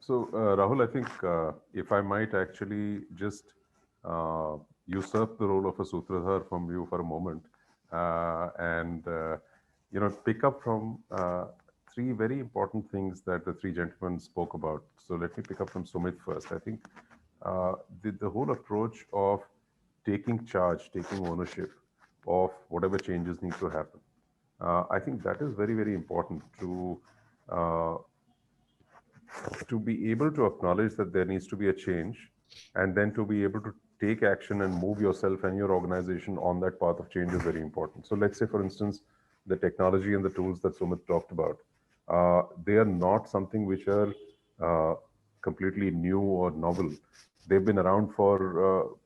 So, Rahul, I think if I might actually just uh, usurp the role of a sutradhar from you for a moment, and pick up from three very important things that the three gentlemen spoke about. So, let me pick up from Sumit first. I think the whole approach of taking charge, taking ownership of whatever changes need to happen. I think that is very, very important uh, to be able to acknowledge that there needs to be a change and then to be able to take action and move yourself and your organization on that path of change is very important. So let's say, for instance, the technology and the tools that Sumit talked about, they are not something which are uh, completely new or novel. They've been around for,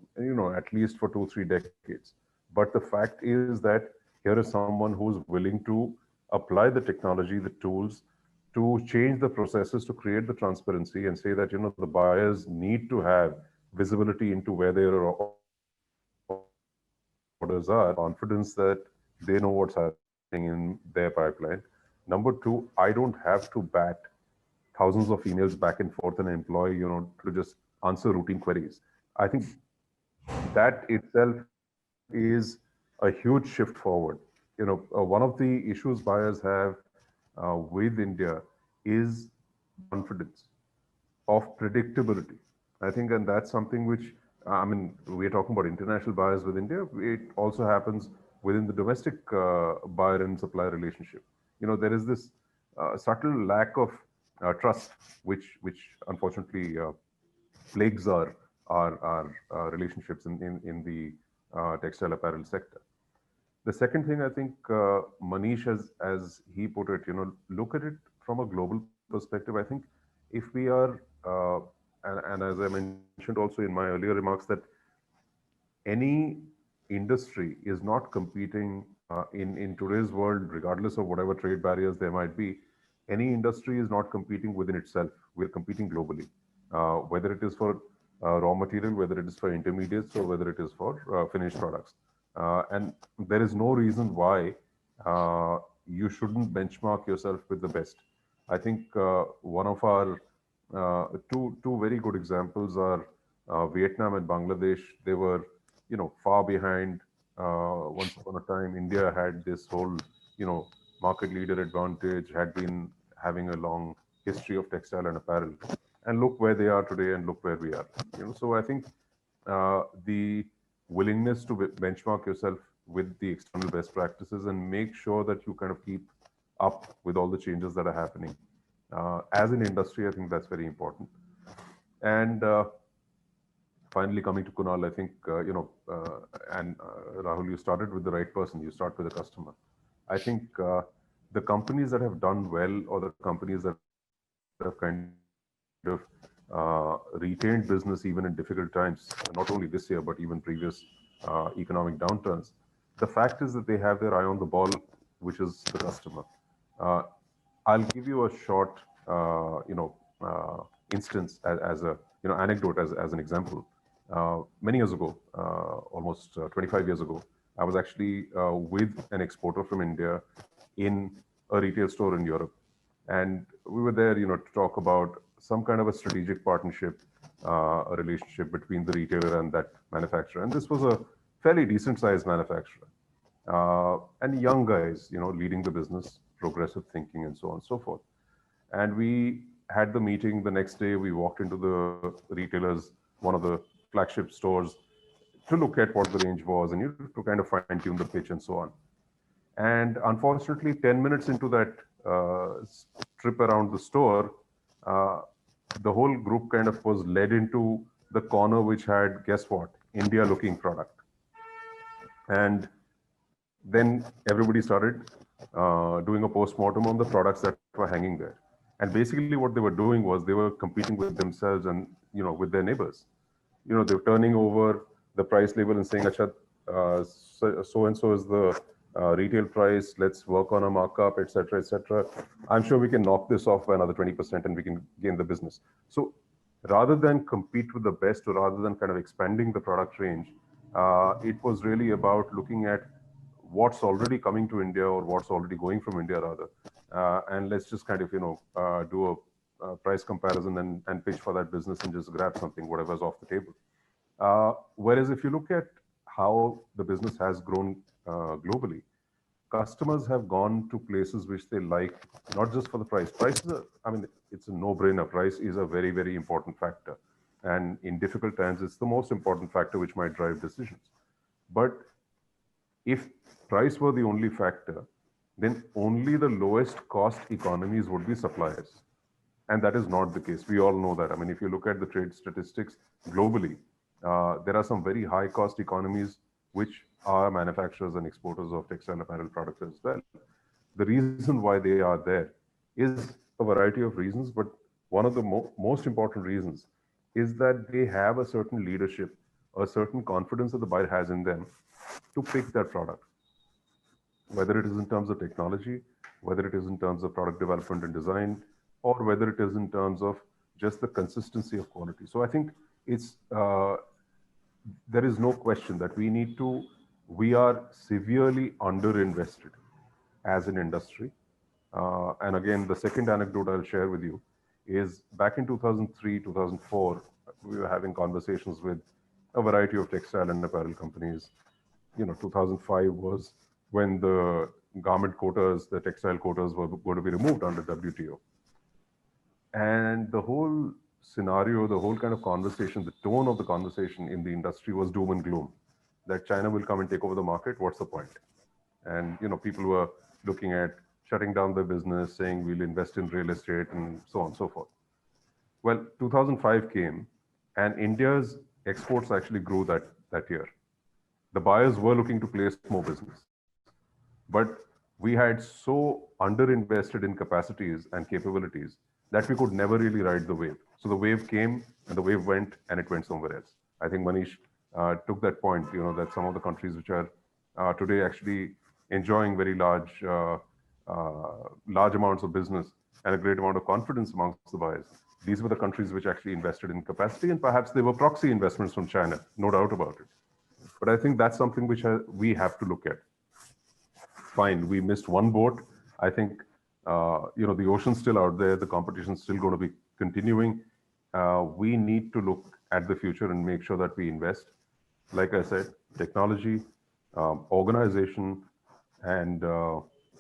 at least for 2, 3 decades. But the fact is that here is someone who's willing to apply the technology, the tools, to change the processes to create the transparency and say that the buyers need to have visibility into where their orders are and confidence that they know what's happening in their pipeline. Number two, I don't have to bat thousands of emails back and forth and employ to just answer routine queries. I think that itself is a huge shift forward. One of the issues buyers have with India is confidence of predictability. I think, and that's something which, I mean, we're talking about international buyers with India. It also happens within the domestic buyer and supplier relationship. There is this subtle lack of trust, which unfortunately plagues our relationships in the textile apparel sector. The second thing I think Manish, as he put it, look at it from a global perspective. I think if we are, and as I mentioned also in my earlier remarks, that any industry is not competing in today's world, regardless of whatever trade barriers there might be. Any industry is not competing within itself. We're competing globally, whether it is for raw material, whether it is for intermediates, or whether it is for finished products. And there is no reason why you shouldn't benchmark yourself with the best. I think one of our two very good examples are Vietnam and Bangladesh. They were, far behind. Once upon a time, India had this whole, you know, market leader advantage, had been having a long history of textile and apparel. And look where they are today, and look where we are. So I think the willingness to benchmark yourself with the external best practices and make sure that you kind of keep up with all the changes that are happening. As an industry, I think that's very important. And finally, coming to Kunal, I think, and Rahul, you started with the right person. You start with the customer. I think the companies that have done well, or the companies that have kind of retained business even in difficult times, not only this year, but even previous economic downturns, the fact is that they have their eye on the ball, which is the customer. Uh, I'll give you a short, instance as a, anecdote as an example. Many years ago, almost 25 years ago, I was actually with an exporter from India in a retail store in Europe. And we were there, to talk about some kind of a strategic partnership, a relationship between the retailer and that manufacturer. And this was a fairly decent sized manufacturer. And young guys, leading the business, progressive thinking, and so on and so forth. And we had the meeting the next day. We walked into the retailers, one of the flagship stores, to look at what the range was and to kind of fine tune the pitch and so on. And unfortunately, 10 minutes into that trip around the store, uh, the whole group kind of was led into the corner which had, guess what, India looking product. And then everybody started doing a post-mortem on the products that were hanging there. And basically what they were doing was they were competing with themselves and, with their neighbors. They were turning over the price label and saying, Acha, so and so is the retail price, let's work on a markup, etc., etc. I'm sure we can knock this off by another 20% and we can gain the business. So rather than compete with the best, or rather than kind of expanding the product range, it was really about looking at what's already coming to India, or what's already going from India rather, and let's just kind of do price comparison and pitch for that business and just grab something, whatever's off the table. Whereas if you look at how the business has grown globally, customers have gone to places which they like, not just for the price. Price is I mean, it's a no-brainer. Price is a very, very important factor. And in difficult times, it's the most important factor which might drive decisions. But if price were the only factor, then only the lowest cost economies would be suppliers. And that is not the case. We all know that. I mean, if you look at the trade statistics globally, there are some very high cost economies which are manufacturers and exporters of textile apparel products as well. The reason why they are there is a variety of reasons, but one of the most important reasons is that they have a certain leadership, a certain confidence that the buyer has in them to pick that product, whether it is in terms of technology, whether it is in terms of product development and design, or whether it is in terms of just the consistency of quality. So I think it's there is no question that we are severely underinvested as an industry. And again, the second anecdote I'll share with you is back in 2003, 2004, we were having conversations with a variety of textile and apparel companies. 2005 was when the garment quotas, the textile quotas were going to be removed under WTO. And the whole scenario, the whole kind of conversation, the tone of the conversation in the industry was doom and gloom, that China will come and take over the market. What's the point? And people were looking at shutting down their business, saying we'll invest in real estate and so on and so forth. Well, 2005 came, and India's exports actually grew that year. The buyers were looking to place more business, but we had so underinvested in capacities and capabilities that we could never really ride the wave. So the wave came and the wave went, and it went somewhere else. I think Manish took that point, that some of the countries which are today actually enjoying very large amounts of business and a great amount of confidence amongst the buyers. These were the countries which actually invested in capacity, and perhaps they were proxy investments from China, no doubt about it. But I think that's something which we have to look at. Fine, we missed one boat. I think the ocean's still out there. The competition's still going to be continuing. We need to look at the future and make sure that we invest. Like I said, technology, organization, and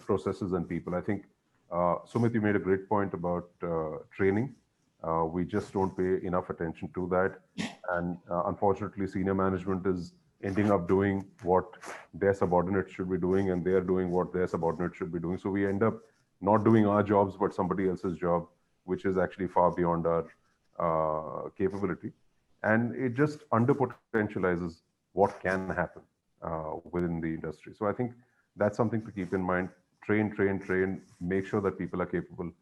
processes and people. I think Sumit, you made a great point about training. We just don't pay enough attention to that. And unfortunately, senior management is ending up doing what their subordinates should be doing, and they are doing what their subordinates should be doing. So we end up not doing our jobs, but somebody else's job, which is actually far beyond our capability. And it just under-potentializes what can happen within the industry. So I think that's something to keep in mind. Train, make sure that people are capable.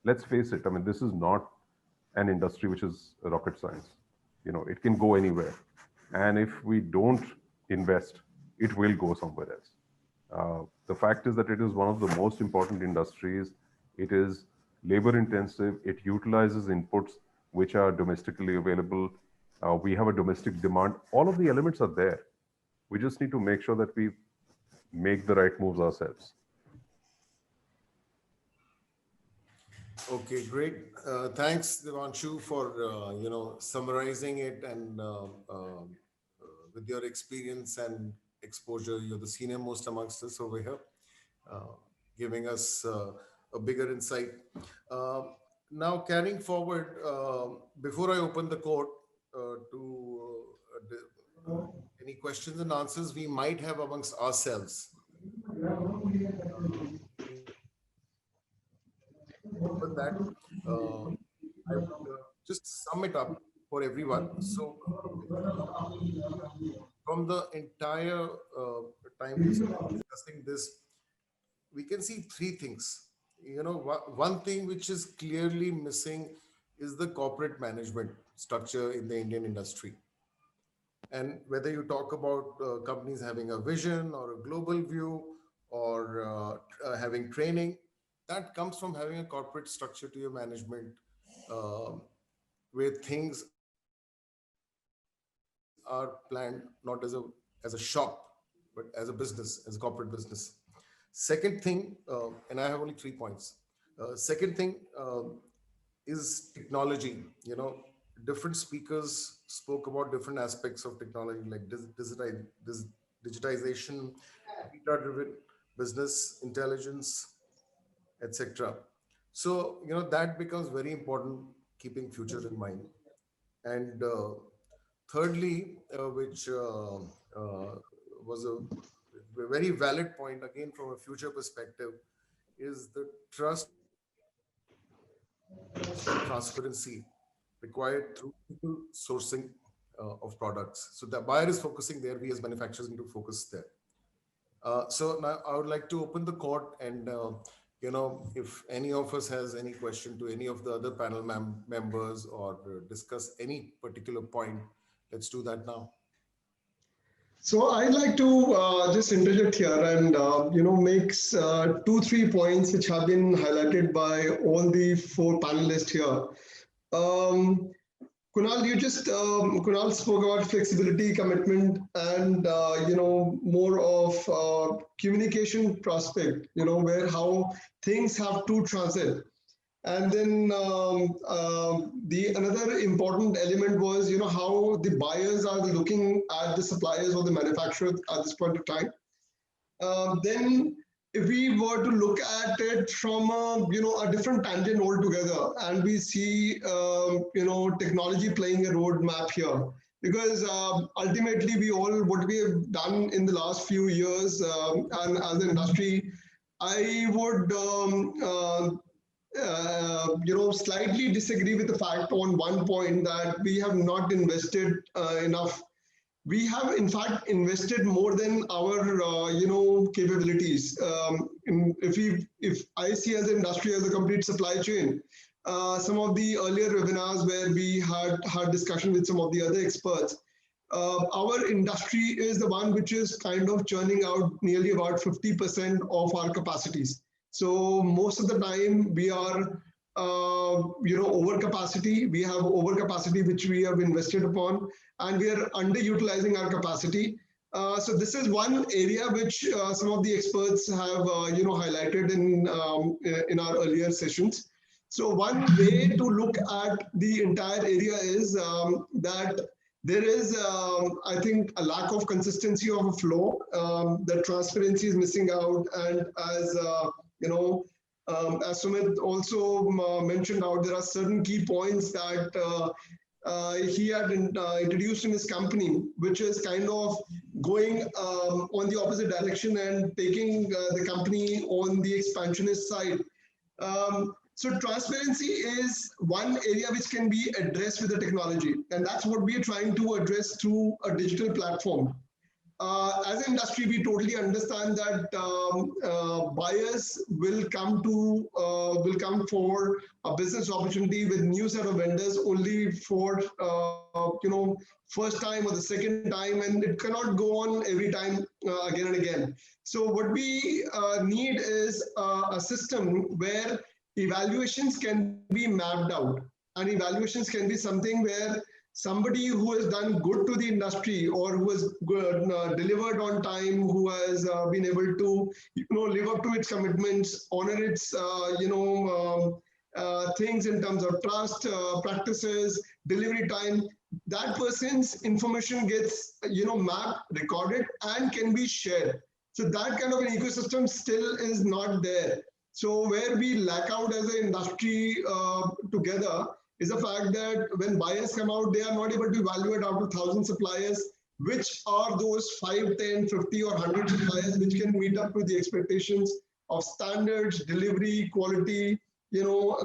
Let's face it, I mean, this is not an industry which is rocket science. It can go anywhere. And if we don't invest, it will go somewhere else. The fact is that it is one of the most important industries. It is labor intensive. It utilizes inputs which are domestically available. We have a domestic demand. All of the elements are there. We just need to make sure that we make the right moves ourselves. Okay, great. Thanks, Devanshu, for summarizing it, and with your experience and exposure, you're the senior most amongst us over here, giving us a bigger insight. Now, carrying forward, before I open the court to any questions and answers we might have amongst ourselves. Open that. I would just sum it up for everyone. So, from the entire time we spent discussing this, we can see three things. One thing which is clearly missing is the corporate management structure in the Indian industry. And whether you talk about companies having a vision or a global view or having training, that comes from having a corporate structure to your management, where things are planned not as a shop, but as a business, as a corporate business. Second thing, and I have only 3 points. Second thing is technology. Different speakers spoke about different aspects of technology, like digitization, data-driven business intelligence, etc. So, that becomes very important, keeping future in mind. And thirdly, which was a very valid point, again, from a future perspective, is the trust and transparency required through ethical sourcing of products. So the buyer is focusing there, we as manufacturers need to focus there. So now I would like to open the court, and if any of us has any question to any of the other panel members, or discuss any particular point, let's do that now. So I'd like to just interject here and make 2-3 points which have been highlighted by all the four panelists here. Um, Kunal, Kunal spoke about flexibility, commitment, and more of communication prospect. Where how things have to transit. And then the another important element was, how the buyers are looking at the suppliers or the manufacturer at this point of time. Then if we were to look at it from a different tangent altogether, and we see technology playing a roadmap here, because ultimately what we have done in the last few years, and as an industry, I would slightly disagree with the fact on one point, that we have not invested enough. We have, in fact, invested more than our, capabilities. If I see as an industry as a complete supply chain, some of the earlier webinars where we had discussion with some of the other experts, our industry is the one which is kind of churning out nearly about 50% of our capacities. So most of the time we are, over capacity. We have over capacity which we have invested upon, and we are underutilizing our capacity. So this is one area which some of the experts have, highlighted in our earlier sessions. So one way to look at the entire area is that there is, I think, a lack of consistency of a flow. The transparency is missing out, and as Sumit also mentioned out, there are certain key points that he had introduced in his company, which is kind of going on the opposite direction and taking the company on the expansionist side. So transparency is one area which can be addressed with the technology, and that's what we are trying to address through a digital platform. As an industry, we totally understand that buyers will come for a business opportunity with new set of vendors only for first time or the second time, and it cannot go on every time again and again. So what we need is a system where evaluations can be mapped out, and evaluations can be something where somebody who has done good to the industry, or who has delivered on time, who has been able to live up to its commitments, honor its things in terms of trust, practices, delivery time, that person's information gets mapped, recorded, and can be shared. So that kind of an ecosystem still is not there. So where we lack out as an industry together is the fact that when buyers come out, they are not able to evaluate out of 1,000 suppliers, which are those 5, 10, 50 or 100 suppliers which can meet up to the expectations of standards, delivery, quality,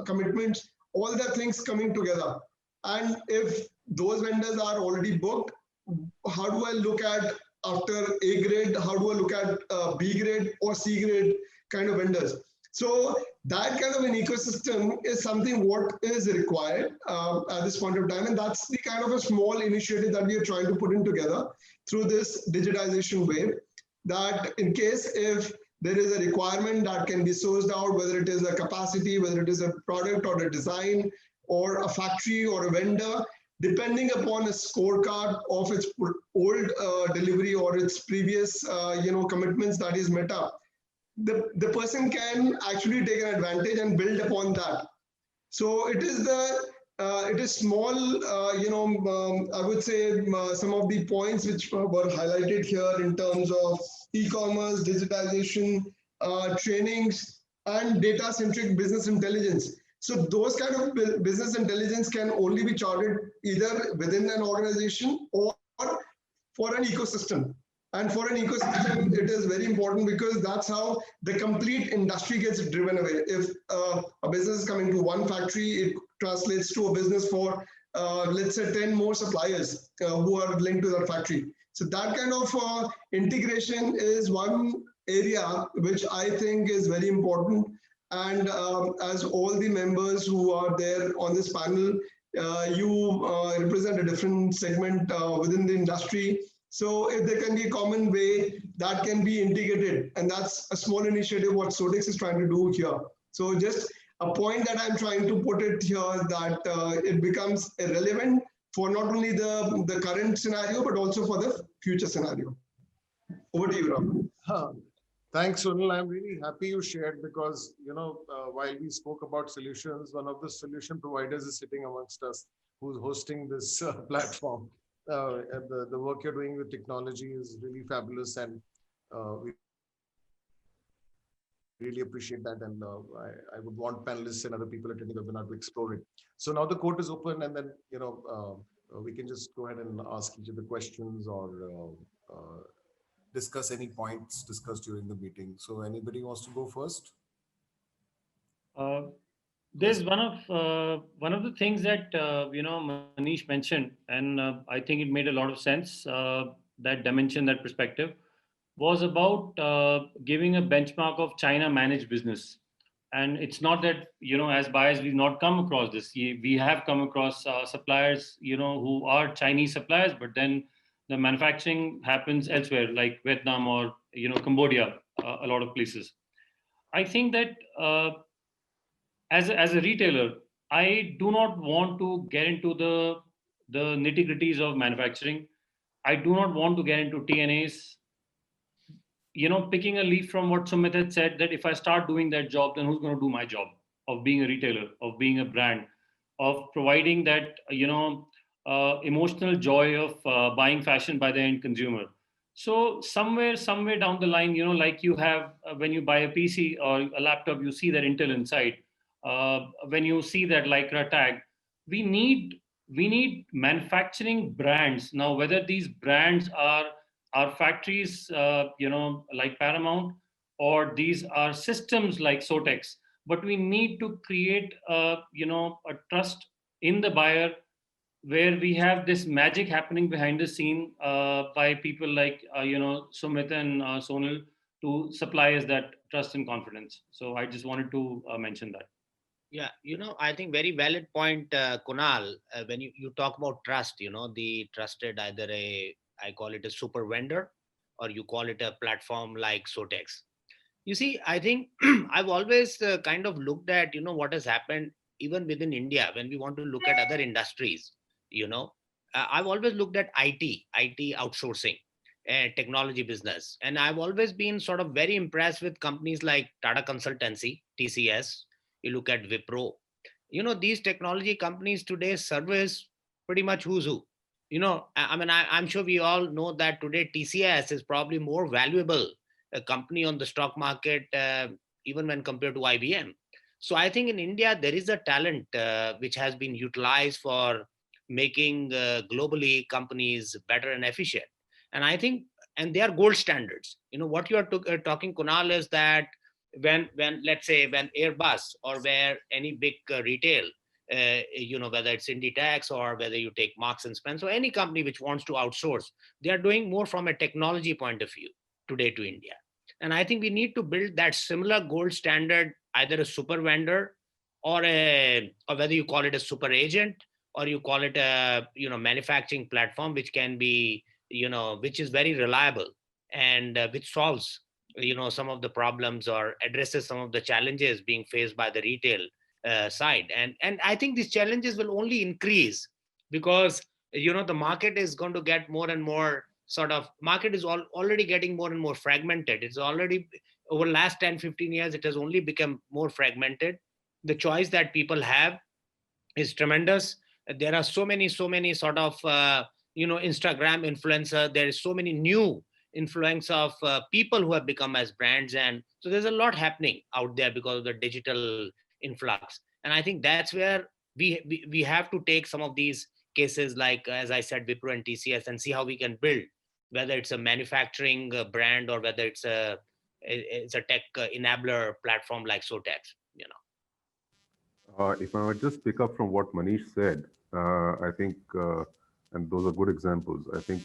commitments, all the things coming together. And if those vendors are already booked, how do I look at after A grade, how do I look at B grade or C grade kind of vendors? So that kind of an ecosystem is something what is required at this point of time. And that's the kind of a small initiative that we are trying to put in together through this digitization wave, that in case if there is a requirement that can be sourced out, whether it is a capacity, whether it is a product or a design or a factory or a vendor, depending upon a scorecard of its old delivery or its previous commitments that is met up, the person can actually take an advantage and build upon that. So it is small, I would say some of the points which were highlighted here in terms of e-commerce, digitization, trainings, and data-centric business intelligence. So those kind of business intelligence can only be charted either within an organization or for an ecosystem. And for an ecosystem, it is very important because that's how the complete industry gets driven away. If a business is coming to one factory, it translates to a business for, let's say, 10 more suppliers who are linked to that factory. So that kind of integration is one area which I think is very important. And as all the members who are there on this panel, you represent a different segment within the industry. So if there can be a common way that can be integrated, and that's a small initiative what Sodex is trying to do here. So just a point that I'm trying to put it here that it becomes relevant for not only the current scenario, but also for the future scenario. Over to you, Ram. Thanks, Sunil. I'm really happy you shared because, while we spoke about solutions, one of the solution providers is sitting amongst us who's hosting this platform. And the work you're doing with technology is really fabulous, and we really appreciate that. And I would want panelists and other people attending the webinar to explore it. So now the court is open, and then we can just go ahead and ask each of the questions or discuss any points discussed during the meeting. So anybody wants to go first? There's one of the things that Manish mentioned, and I think it made a lot of sense. That dimension, that perspective, was about giving a benchmark of China managed business. And it's not that as buyers we've not come across this. We have come across suppliers who are Chinese suppliers, but then the manufacturing happens elsewhere, like Vietnam or Cambodia, a lot of places. I think that. As a retailer, I do not want to get into the nitty-gritties of manufacturing. I do not want to get into TNAs. Picking a leaf from what Sumit had said, that if I start doing that job, then who's going to do my job of being a retailer, of being a brand, of providing that emotional joy of buying fashion by the end consumer. So somewhere down the line, like you have when you buy a PC or a laptop, you see that Intel inside. When you see that Lycra tag, we need manufacturing brands now. Whether these brands are factories, like Paramount, or these are systems like Sotex, but we need to create a trust in the buyer, where we have this magic happening behind the scene by people like Sumit and Sonal to supply us that trust and confidence. So I just wanted to mention that. Yeah, I think very valid point, Kunal. When you talk about trust, the trusted either I call it a super vendor, or you call it a platform like Sotex. You see, I think I've always kind of looked at, what has happened even within India when we want to look at other industries. I've always looked at IT outsourcing, technology business. And I've always been sort of very impressed with companies like Tata Consultancy, TCS. You look at Wipro, these technology companies today service pretty much who's who. I'm sure we all know that today TCS is probably more valuable a company on the stock market, even when compared to IBM. So I think in India, there is a talent which has been utilized for making globally companies better and efficient. And I think, and they are gold standards. What you are talking, Kunal, is that when let's say when Airbus or where any big retail, whether it's Inditex or whether you take Marks and Spencer, or any company which wants to outsource, they are doing more from a technology point of view today to India. And I think we need to build that similar gold standard, either a super vendor or whether you call it a super agent or you call it a manufacturing platform, which can be which is very reliable and which solves some of the problems or addresses some of the challenges being faced by the retail side. And I think these challenges will only increase because the market is going to get more and more market is already getting more and more fragmented. It's already over the last 10-15 years, it has only become more fragmented. The choice that people have is tremendous. There are so many sort of Instagram influencer. There is so many new influence of people who have become as brands, and so there's a lot happening out there because of the digital influx. And I think that's where we have to take some of these cases, like as I said, Wipro and TCS, and see how we can build, whether it's a manufacturing brand or whether it's a tech enabler platform like Sotex. If I might just pick up from what Manish said, I think, and those are good examples. I think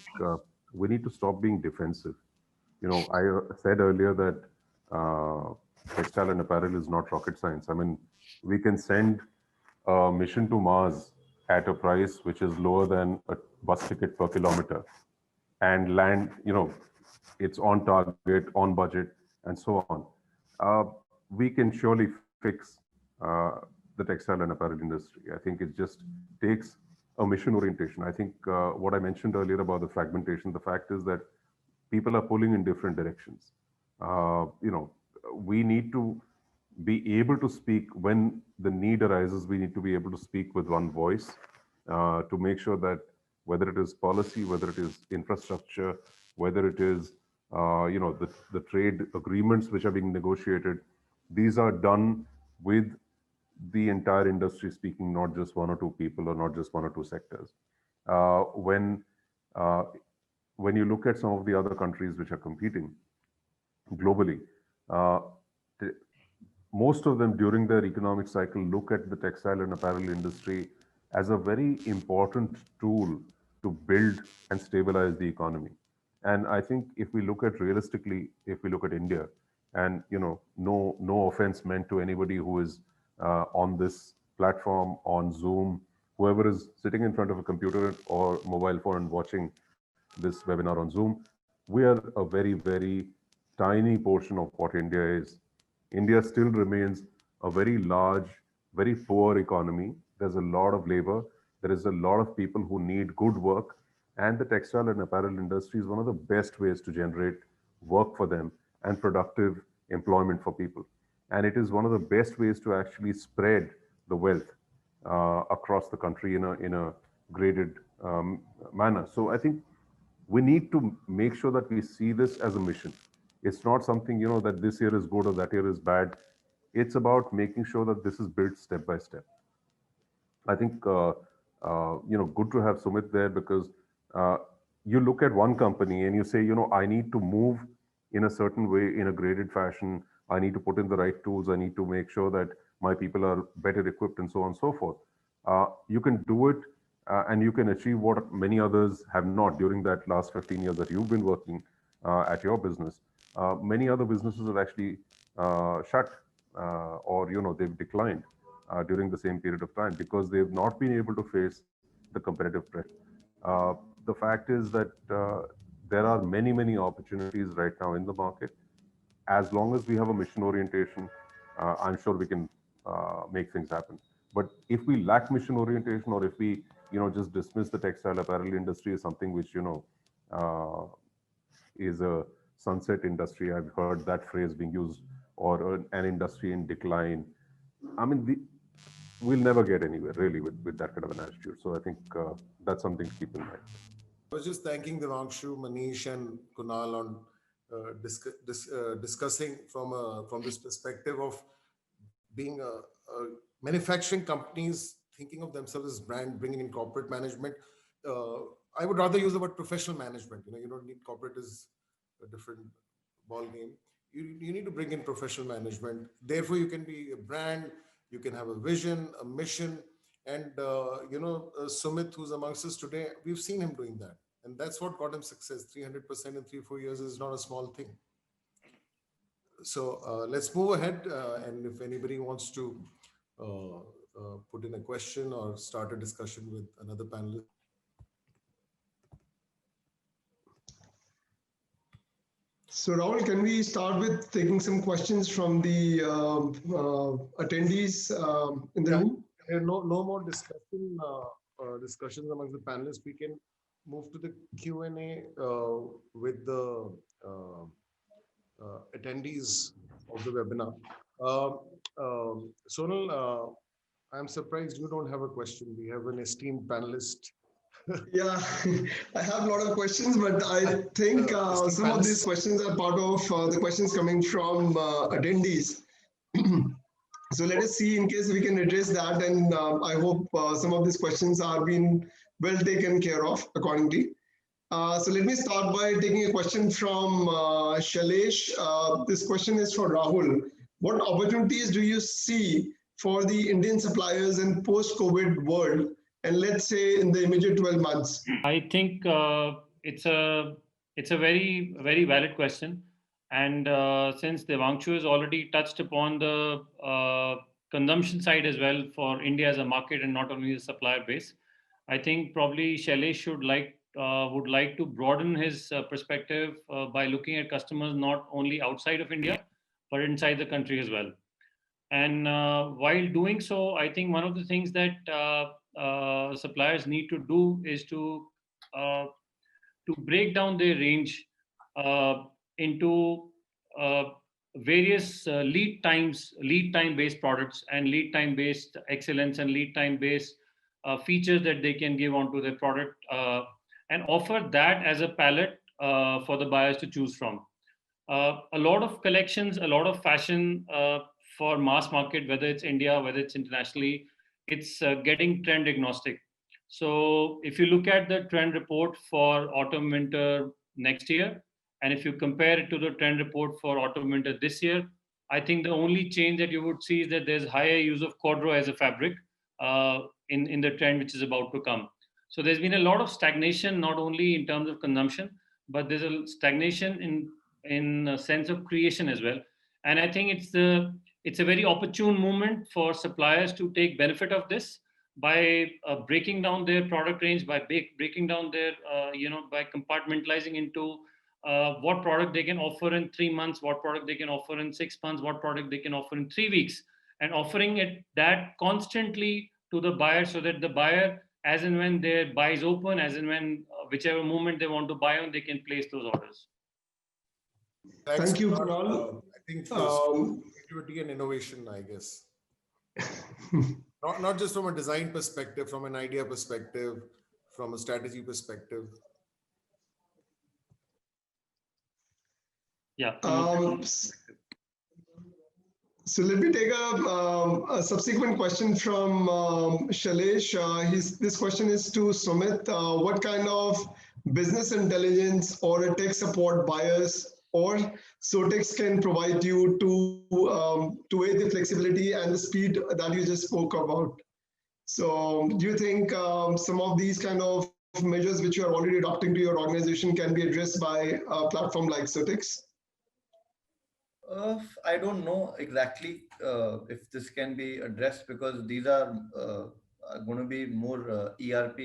we need to stop being defensive. I said earlier that textile and apparel is not rocket science. I mean, we can send a mission to Mars at a price which is lower than a bus ticket per kilometer and land, it's on target, on budget, and so on. We can surely fix the textile and apparel industry. I think it just takes a mission orientation. I think what I mentioned earlier about the fragmentation, the fact is that people are pulling in different directions. We need to be able to speak when the need arises. We need to be able to speak with one voice to make sure that whether it is policy, whether it is infrastructure, whether it is the trade agreements which are being negotiated, these are done with the entire industry speaking, not just one or two people or not just one or two sectors. Uh, when uh, when you look at some of the other countries which are competing globally, uh, most of them during their economic cycle look at the textile and apparel industry as a very important tool to build and stabilize the economy. And I think if we look at realistically, if we look at India, and no offense meant to anybody who is on this platform, on Zoom, whoever is sitting in front of a computer or mobile phone and watching this webinar on Zoom, we are a very, very tiny portion of what India is. India still remains a very large, very poor economy. There's a lot of labor. There is a lot of people who need good work. And the textile and apparel industry is one of the best ways to generate work for them and productive employment for people. And it is one of the best ways to actually spread the wealth across the country in a graded manner. So I think we need to make sure that we see this as a mission. It's not something, that this year is good or that year is bad. It's about making sure that this is built step by step. I think, good to have Sumit there because uh, you look at one company and you say, I need to move in a certain way, in a graded fashion. I need to put in the right tools. I need to make sure that my people are better equipped and so on and so forth. You can do it and you can achieve what many others have not during that last 15 years that you've been working at your business. Many other businesses have actually shut or, they've declined during the same period of time because they've not been able to face the competitive pressure. The fact is that there are many, many opportunities right now in the market. As long as we have a mission orientation, I'm sure we can make things happen. But if we lack mission orientation, or if we, just dismiss the textile apparel industry as something which, uh, is a sunset industry, I've heard that phrase being used, or an industry in decline. I mean, we'll never get anywhere really with that kind of an attitude. So I think that's something to keep in mind. I was just thanking Devanshu, Manish, and Kunal on discussing from this perspective of being a manufacturing companies thinking of themselves as brand, bringing in corporate management. Uh, I would rather use the word professional management. You don't need corporate is a different ball game. You need to bring in professional management. Therefore, you can be a brand. You can have a vision, a mission, and Sumit, who's amongst us today, we've seen him doing that, and that's what got him success. 300% in 3 4 years is not a small thing. So let's move ahead. And if anybody wants to put in a question or start a discussion with another panelist. So Rahul, can we start with taking some questions from the attendees in the Yeah, room? no more discussions amongst the panelists. We can move to the Q&A with the attendees of the webinar. Sonal, I'm surprised you don't have a question. We have an esteemed panelist. Yeah, I have a lot of questions, but I think Esteemed some of these panelists. questions are part of the questions coming from attendees. So let us see in case we can address that, and I hope some of these questions are being well taken care of accordingly. So let me start by taking a question from Shailesh. This question is for Rahul. What opportunities do you see for the Indian suppliers in post-COVID world, and let's say in the immediate 12 months? I think it's a very valid question, and since Devanshu has already touched upon the consumption side as well for India as a market and not only the supplier base, I think probably Shailesh would like to broaden his perspective by looking at customers not only outside of India but inside the country as well. And while doing so, I think one of the things that suppliers need to do is uh, to break down their range uh, into uh, various lead time based products and lead time based excellence and lead time based features that they can give onto their product and offer that as a palette for the buyers to choose from. A lot of collections, a lot of fashion for mass market, whether it's India, whether it's internationally, it's getting trend agnostic. So if you look at the trend report for autumn winter next year, and if you compare it to the trend report for autumn winter this year, I think the only change that you would see is that there's higher use of corduroy as a fabric in the trend which is about to come. So there's been a lot of stagnation, not only in terms of consumption, but there's a stagnation in a sense of creation as well. And I think it's a very opportune moment for suppliers to take benefit of this by breaking down their product range, by breaking down their by compartmentalizing into what product they can offer in 3 months, what product they can offer in 6 months, what product they can offer in 3 weeks, and offering it that constantly to the buyer, so that the buyer, as and when their buy is open, as and when whichever moment they want to buy on, they can place those orders. Thanks, Thank you, Kunal. Kunal. I think Um, creativity and innovation, I guess. Not just from a design perspective, from an idea perspective, from a strategy perspective. Yeah. um, So let me take a subsequent question from Shailesh. This question is to Sumit. What kind of business intelligence or a tech support buyers or Sotex can provide you to aid the flexibility and the speed that you just spoke about? So do you think some of these kind of measures which you are already adopting to your organization can be addressed by a platform like Sotex? I don't know exactly if this can be addressed because these are going to be more ERP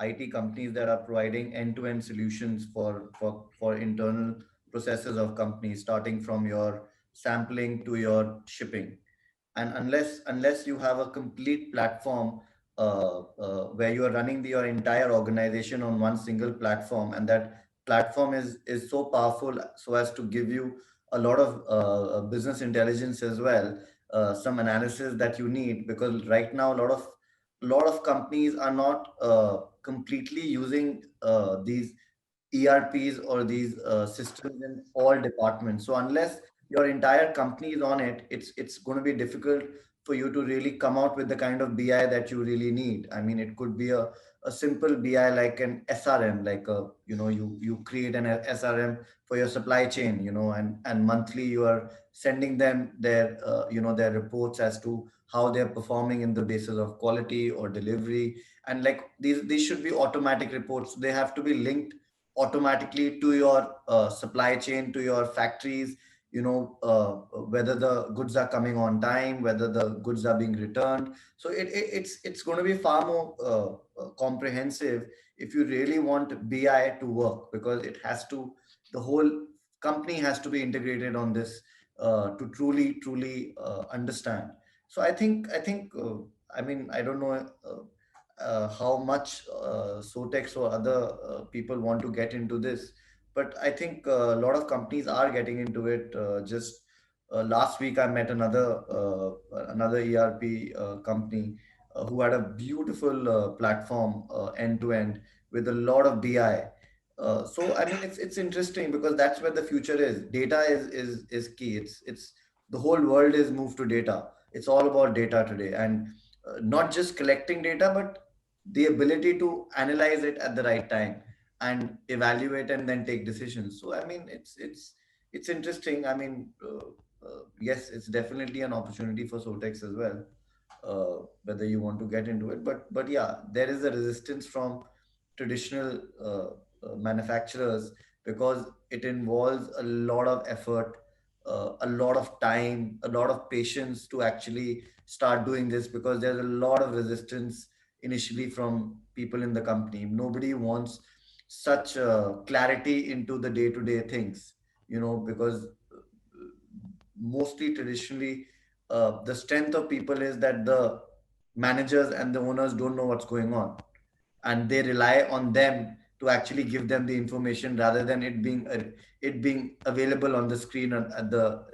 IT companies that are providing end-to-end solutions for internal processes of companies, starting from your sampling to your shipping. And unless you have a complete platform where you are running your entire organization on one single platform, and that platform is so powerful so as to give you a lot of business intelligence as well, some analysis that you need, because right now a lot of companies are not completely using these ERPs or these systems in all departments. So unless your entire company is on it, it's going to be difficult for you to really come out with the kind of BI that you really need. I mean, it could be a simple BI like an SRM, like you create an SRM for your supply chain, and monthly you are sending them their reports as to how they're performing in the basis of quality or delivery. And like these should be automatic reports. They have to be linked automatically to your supply chain, to your factories, whether the goods are coming on time, whether the goods are being returned. So it's going to be far more comprehensive if you really want BI to work, because the whole company has to be integrated on this to truly understand. So I think I mean, I don't know how much Sotex or other people want to get into this, but I think a lot of companies are getting into it, just Last week, I met another ERP company who had a beautiful platform end to end with a lot of BI. So I mean, it's interesting because that's where the future is. Data is key. It's the whole world is moved to data. It's all about data today, and not just collecting data, but the ability to analyze it at the right time and evaluate and then take decisions. So I mean, it's interesting. I mean, yes, it's definitely an opportunity for Sotex as well, whether you want to get into it. But yeah, there is a resistance from traditional manufacturers because it involves a lot of effort, a lot of time, a lot of patience to actually start doing this, because there's a lot of resistance initially from people in the company. Nobody wants such clarity into the day-to-day things, because mostly traditionally, the strength of people is that the managers and the owners don't know what's going on, and they rely on them to actually give them the information rather than it being available on the screen at the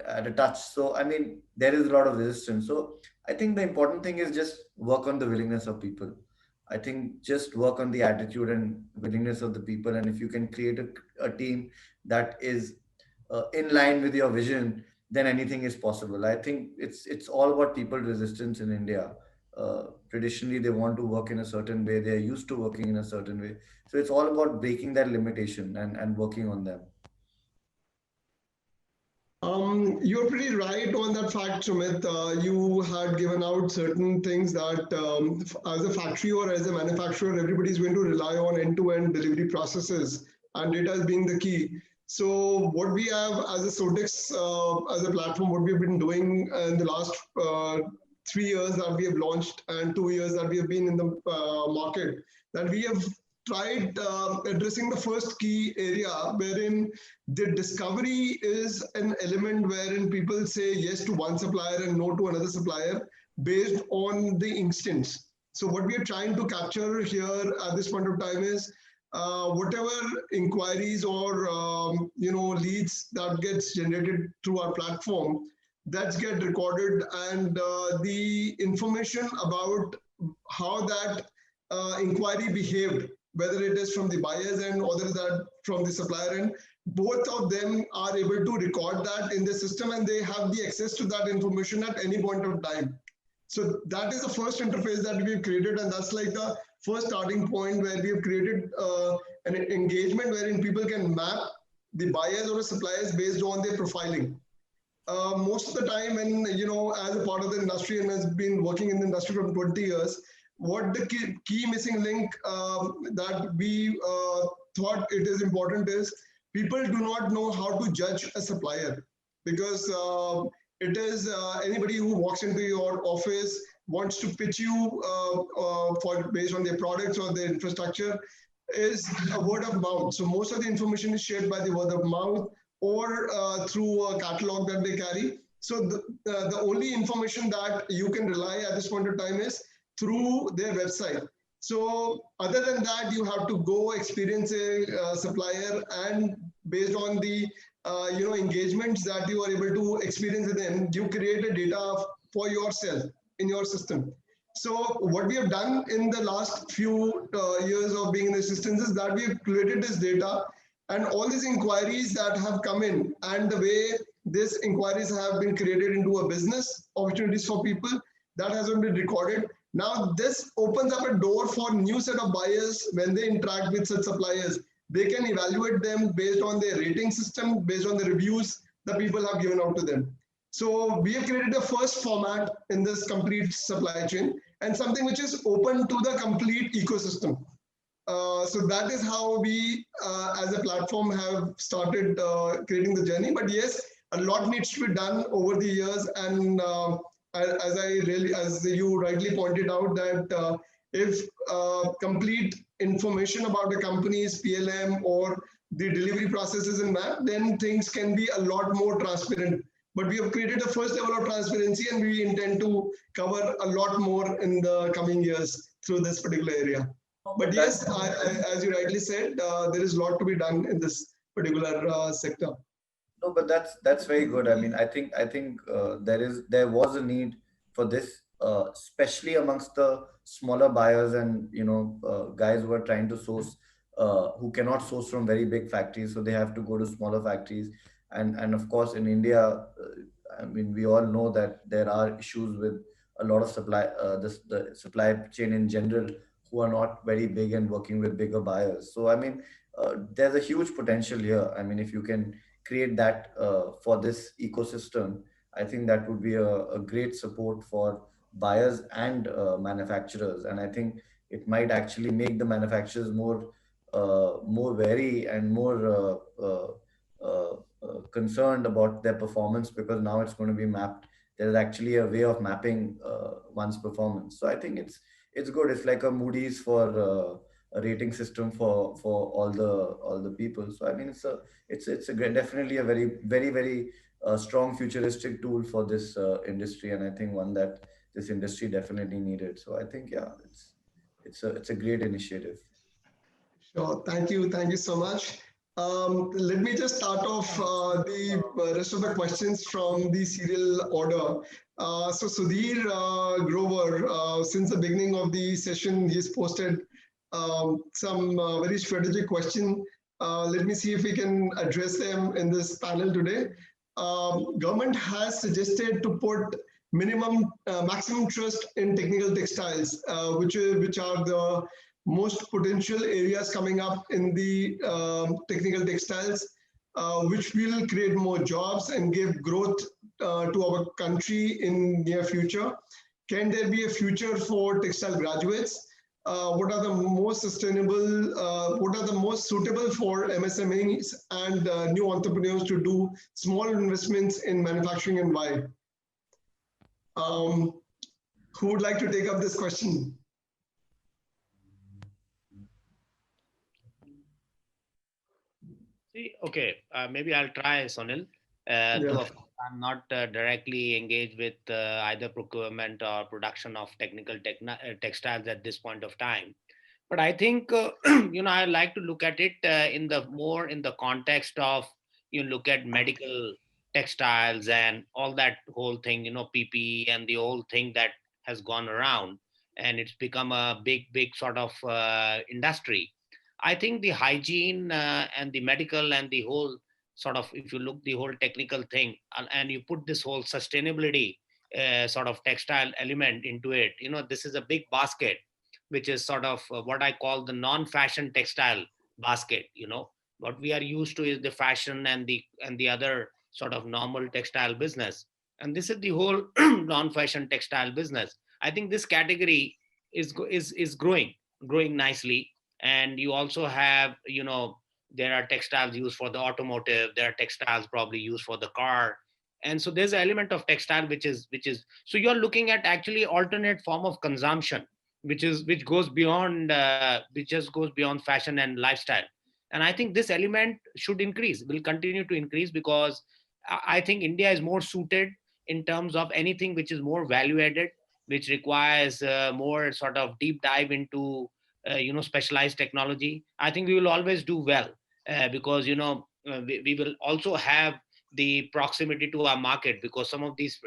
at a touch. So I mean, there is a lot of resistance. So I think the important thing is just work on the willingness of people. I think just work on the attitude and willingness of the people, and if you can create a team that is in line with your vision, then anything is possible. I think it's all about people resistance in India. Traditionally, they want to work in a certain way. They're used to working in a certain way. So it's all about breaking that limitation and working on them. You're pretty right on that fact, Sumit. You had given out certain things that as a factory or as a manufacturer, everybody's going to rely on end-to-end delivery processes, and data is being the key. So what we have as a Sotex, as a platform, what we've been doing in the last 3 years that we have launched and 2 years that we have been in the market, that we have tried addressing the first key area wherein the discovery is an element wherein people say yes to one supplier and no to another supplier based on the instance. So what we are trying to capture here at this point of time is whatever inquiries or leads that gets generated through our platform, that's get recorded, and the information about how that inquiry behaved, whether it is from the buyer's end or whether that from the supplier end, both of them are able to record that in the system, and they have the access to that information at any point of time. So that is the first interface that we've created, and that's like the first starting point where we have created an engagement wherein people can map the buyers or the suppliers based on their profiling. Most of the time, and as a part of the industry and has been working in the industry for 20 years, what the key missing link that we thought it is important is people do not know how to judge a supplier, because it is anybody who walks into your office wants to pitch you for based on their products or their infrastructure is a word of mouth. So most of the information is shared by the word of mouth or through a catalog that they carry. So the only information that you can rely at this point of time is through their website. So other than that, you have to go experience a supplier, and based on the engagements that you are able to experience with them, you create a data for yourself in your system. So what we have done in the last few years of being in the systems is that we have created this data, and all these inquiries that have come in and the way these inquiries have been created into a business opportunities for people, that has been recorded. Now this opens up a door for new set of buyers. When they interact with such suppliers, they can evaluate them based on their rating system, based on the reviews that people have given out to them. So we have created a first format in this complete supply chain, and something which is open to the complete ecosystem. So that is how we as a platform have started creating the journey. But yes, a lot needs to be done over the years, and as you rightly pointed out, that if complete information about the company's PLM or the delivery processes in map, then things can be a lot more transparent. But we have created a first level of transparency, and we intend to cover a lot more in the coming years through this particular area. But yes, as you rightly said, there is a lot to be done in this particular sector. No, but that's very good. I mean, I think there was a need for this, especially amongst the smaller buyers and guys who are trying to source, who cannot source from very big factories, so they have to go to smaller factories. And of course, in India, I mean, we all know that there are issues with a lot of supply, the supply chain in general, who are not very big and working with bigger buyers. So I mean, there's a huge potential here. I mean, if you can create that for this ecosystem, I think that would be a great support for buyers and manufacturers. And I think it might actually make the manufacturers more wary and more concerned about their performance, because now it's going to be mapped. There's actually a way of mapping one's performance. So I think it's good. It's like a Moody's for a rating system for all the people. So I mean, definitely a very strong futuristic tool for this industry, and I think one that this industry definitely needed. So I think, yeah, it's a great initiative. Sure. Thank you so much. Let me just start off the rest of the questions from the serial order. So Sudhir Grover, since the beginning of the session, he's posted some very strategic question. Let me see if we can address them in this panel today. Government has suggested to put maximum trust in technical textiles, which are the most potential areas coming up in the technical textiles, which will create more jobs and give growth to our country in near future. Can there be a future for textile graduates? What are the most sustainable, what are the most suitable for MSMEs and new entrepreneurs to do small investments in manufacturing, and why? Who would like to take up this question? Okay, maybe I'll try, Sonil. Though of course I'm not directly engaged with either procurement or production of technical textiles at this point of time. But I think, I like to look at it in the context of, you look at medical textiles and all that whole thing, PPE and the whole thing that has gone around, and it's become a big sort of industry. I think the hygiene and the medical and the whole sort of, if you look the whole technical thing, and you put this whole sustainability sort of textile element into it, this is a big basket, which is sort of what I call the non-fashion textile basket. What we are used to is the fashion and the other sort of normal textile business, and this is the whole non-fashion textile business. I think this category is growing nicely. And you also have, there are textiles used for the automotive, there are textiles probably used for the car, and so there's an element of textile which is so you're looking at actually alternate form of consumption, which goes beyond which just goes beyond fashion and lifestyle. And I think this element will continue to increase, because I think India is more suited in terms of anything which is more value added, which requires more sort of deep dive into specialized technology. I think we will always do well, because we will also have the proximity to our market, because some of these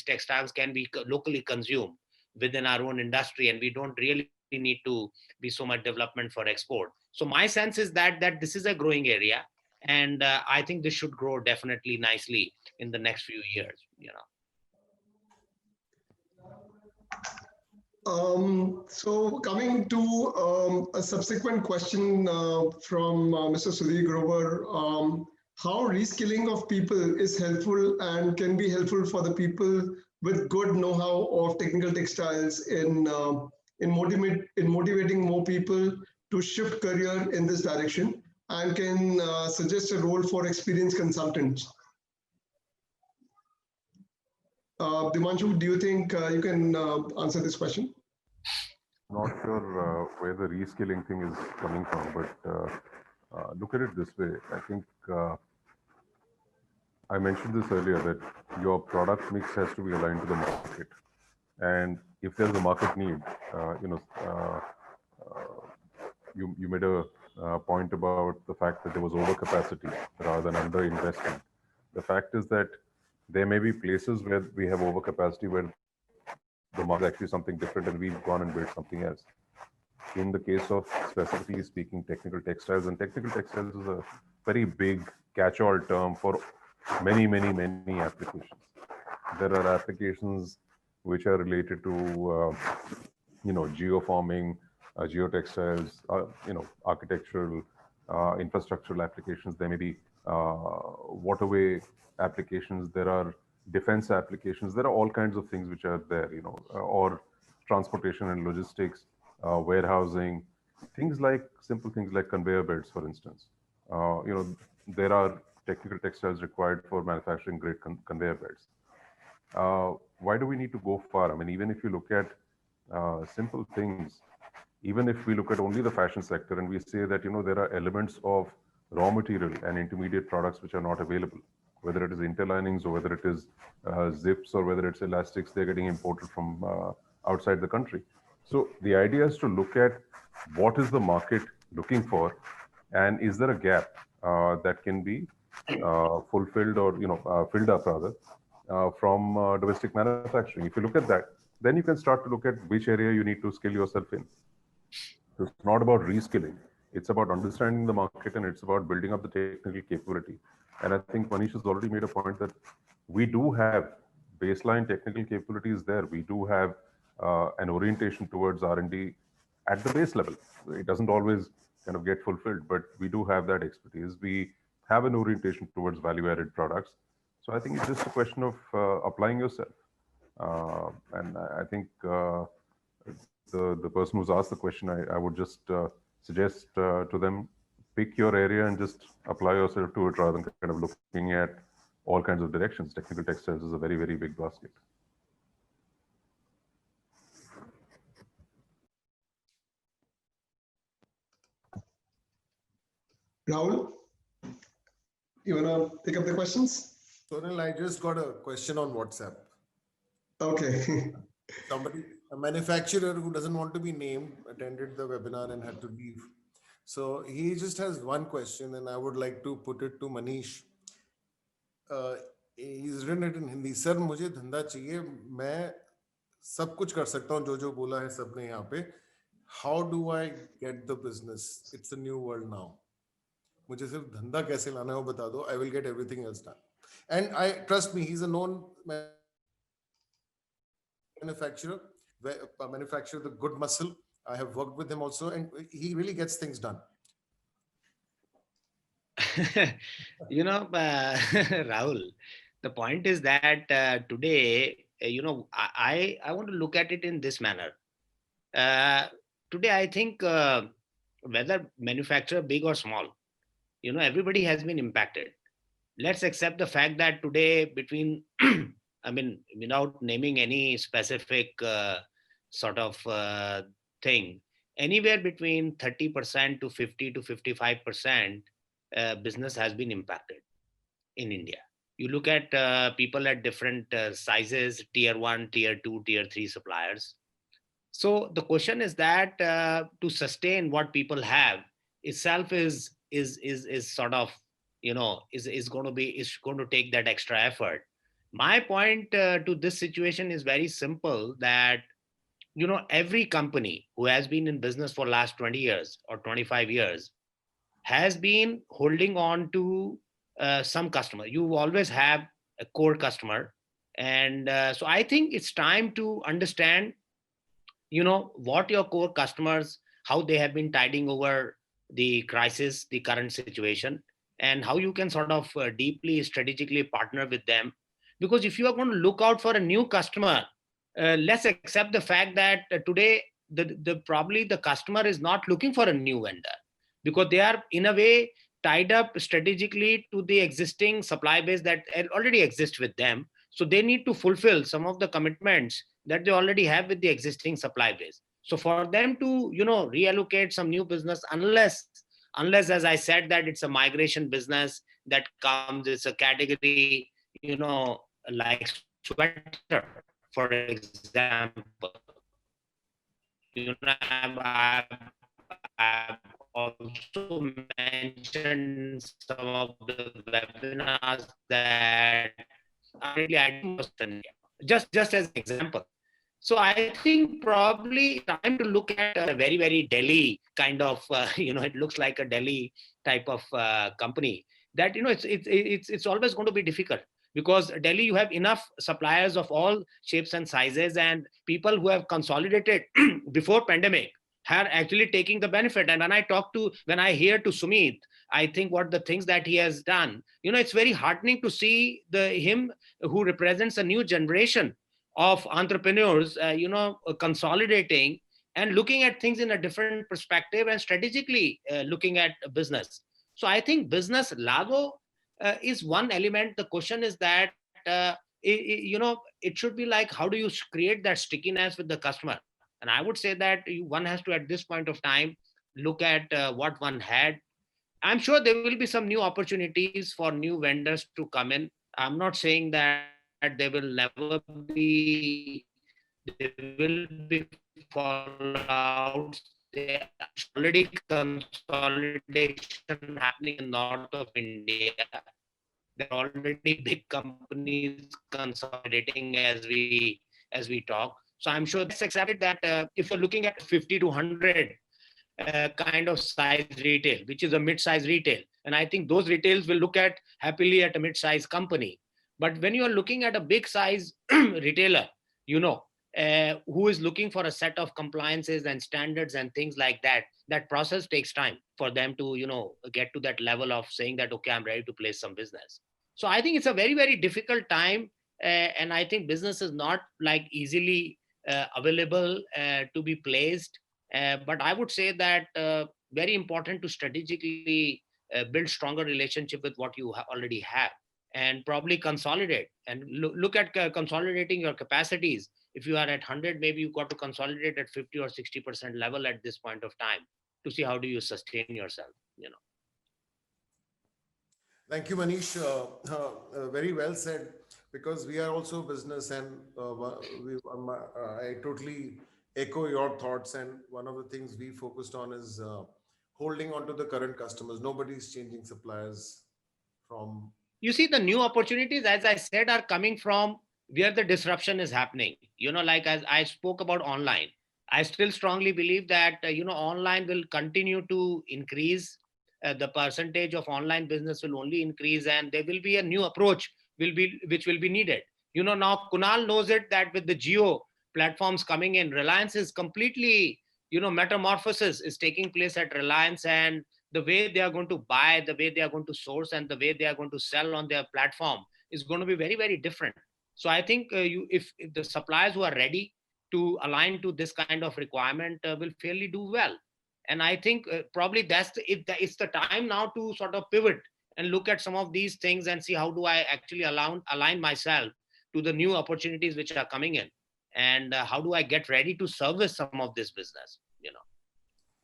textiles can be locally consumed within our own industry, and we don't really need to be so much development for export. So my sense is that this is a growing area, and I think this should grow definitely nicely in the next few years. So coming to a subsequent question from Mr. Sudhir Grover, how reskilling of people is helpful and can be helpful for the people with good know-how of technical textiles in motivating more people to shift career in this direction, and can suggest a role for experienced consultants. Dimanshu, do you think you can answer this question? Not sure where the reskilling thing is coming from, but look at it this way. I think I mentioned this earlier, that your product mix has to be aligned to the market. And if there's a market need, you made a point about the fact that there was overcapacity rather than underinvestment. The fact is that there may be places where we have overcapacity where the market is actually something different and we've gone and built something else. In the case of, specifically speaking, technical textiles, and technical textiles is a very big catch-all term for many, many, many applications. There are applications which are related to, geoforming, geotextiles, architectural, infrastructural applications. There may be waterway applications. There are defense applications. There are all kinds of things which are there, or transportation and logistics, warehousing, simple things like conveyor belts, for instance. There are technical textiles required for manufacturing great conveyor belts. Why do we need to go far? I mean, even if you look at simple things, even if we look at only the fashion sector and we say that, there are elements of raw material and intermediate products which are not available, whether it is interlinings or whether it is zips or whether it's elastics, they're getting imported from outside the country. So the idea is to look at what is the market looking for, and is there a gap that can be fulfilled or filled up rather from domestic manufacturing. If you look at that, then you can start to look at which area you need to skill yourself in. So it's not about reskilling. It's about understanding the market and it's about building up the technical capability. And I think Manish has already made a point that we do have baseline technical capabilities there. We do have an orientation towards R&D at the base level. It doesn't always kind of get fulfilled, but we do have that expertise. We have an orientation towards value-added products. So I think it's just a question of applying yourself. And I think the person who's asked the question, I would just suggest to them, pick your area and just apply yourself to it rather than kind of looking at all kinds of directions. Technical textiles is a very, very big basket. Rahul, you wanna pick up the questions? Sonal, I just got a question on WhatsApp. Okay. A manufacturer who doesn't want to be named, attended the webinar and had to leave. So he just has one question, and I would like to put it to Manish. He's written it in Hindi. Sir, मुझे धंधा चाहिए. मैं सब कुछ कर सकता हूँ जो बोला है सबने यहाँ पे. How do I get the business? It's a new world now. मुझे सिर्फ धंधा कैसे लाना है वो बता दो. I will get everything else done. And trust me, he's a known manufacturer the good muscle. I have worked with him also, and he really gets things done. Rahul, the point is that today, I want to look at it in this manner. Today, I think whether manufacturer big or small, everybody has been impacted. Let's accept the fact that today between, without naming any specific sort of thing, anywhere between 30% to 50 to 55% business has been impacted in India. You look at people at different sizes, tier 1, tier 2, tier 3 suppliers. So the question is that to sustain what people have itself is sort of, is going to take that extra effort. My point to this situation is very simple, that every company who has been in business for last 20 years or 25 years has been holding on to some customer. You always have a core customer. And so I think it's time to understand, what your core customers, how they have been tiding over the crisis, the current situation, and how you can sort of deeply strategically partner with them. Because if you are going to look out for a new customer, let's accept the fact that today probably the customer is not looking for a new vendor, because they are in a way tied up strategically to the existing supply base that already exists with them. So they need to fulfill some of the commitments that they already have with the existing supply base. So for them to, reallocate some new business, unless, as I said, that it's a migration business that comes, it's a category, like sweater, for example. I've always also mentioned some of the webinars that currently I was just as an example. So I think probably time to look at a very, very Delhi kind of, it looks like a Delhi type of company that, it's always going to be difficult because Delhi, you have enough suppliers of all shapes and sizes, and people who have consolidated before pandemic are actually taking the benefit. And when I hear to Sumit, I think what the things that he has done, it's very heartening to see him who represents a new generation of entrepreneurs, consolidating and looking at things in a different perspective and strategically looking at business. So I think business lago is one element. The question is that, it should be like, how do you create that stickiness with the customer? And I would say that one has to, at this point of time, look at what one had. I'm sure there will be some new opportunities for new vendors to come in. I'm not saying that there will never be, there will be fallouts. There already consolidation happening in north of India. There are already big companies consolidating as we talk. So I'm sure that's accepted that if you're looking at 50 to 100 kind of size retail, which is a mid-size retail. And I think those retails will look at happily at a mid-size company. But when you are looking at a big size retailer, who is looking for a set of compliances and standards and things like that, that process takes time for them to, get to that level of saying that, okay, I'm ready to place some business. So I think it's a very, very difficult time. And I think business is not like easily available to be placed. But I would say that very important to strategically build stronger relationship with what you already have, and probably consolidate and look at consolidating your capacities. If you are at 100, maybe you got to consolidate at 50 or 60% level at this point of time to see how do you sustain yourself. Thank you, Manish. Very well said. Because we are also business, and I totally echo your thoughts. And one of the things we focused on is holding on to the current customers. Nobody's changing suppliers from. You see, the new opportunities, as I said, are coming from where the disruption is happening. Like as I spoke about online, I still strongly believe that, online will continue to increase. The percentage of online business will only increase, and there will be a new approach which will be needed. Now Kunal knows it that with the Jio platforms coming in, Reliance is completely, metamorphosis is taking place at Reliance, and the way they are going to buy, the way they are going to source, and the way they are going to sell on their platform is going to be very, very different. So I think if the suppliers who are ready to align to this kind of requirement will fairly do well. And I think probably it's the time now to sort of pivot and look at some of these things and see how do I actually align myself to the new opportunities which are coming in, and how do I get ready to service some of this business.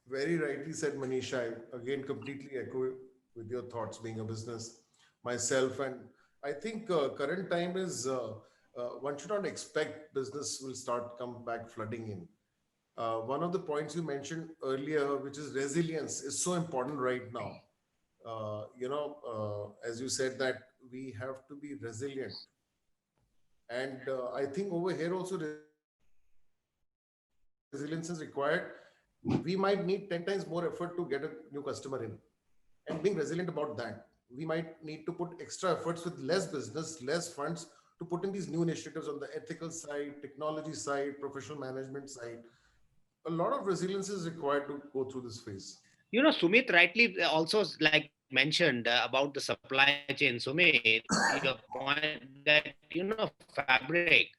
Very rightly said, Manish. I again completely echo with your thoughts, being a business myself. And I think current time is one should not expect business will start come back flooding in. One of the points you mentioned earlier, which is resilience, is so important right now. As you said, that we have to be resilient. And I think over here also resilience is required. We might need 10 times more effort to get a new customer in. And being resilient about that, we might need to put extra efforts with less business, less funds to put in these new initiatives on the ethical side, technology side, professional management side. A lot of resilience is required to go through this phase. Sumit rightly also like mentioned about the supply chain. Sumit, your point that, fabric,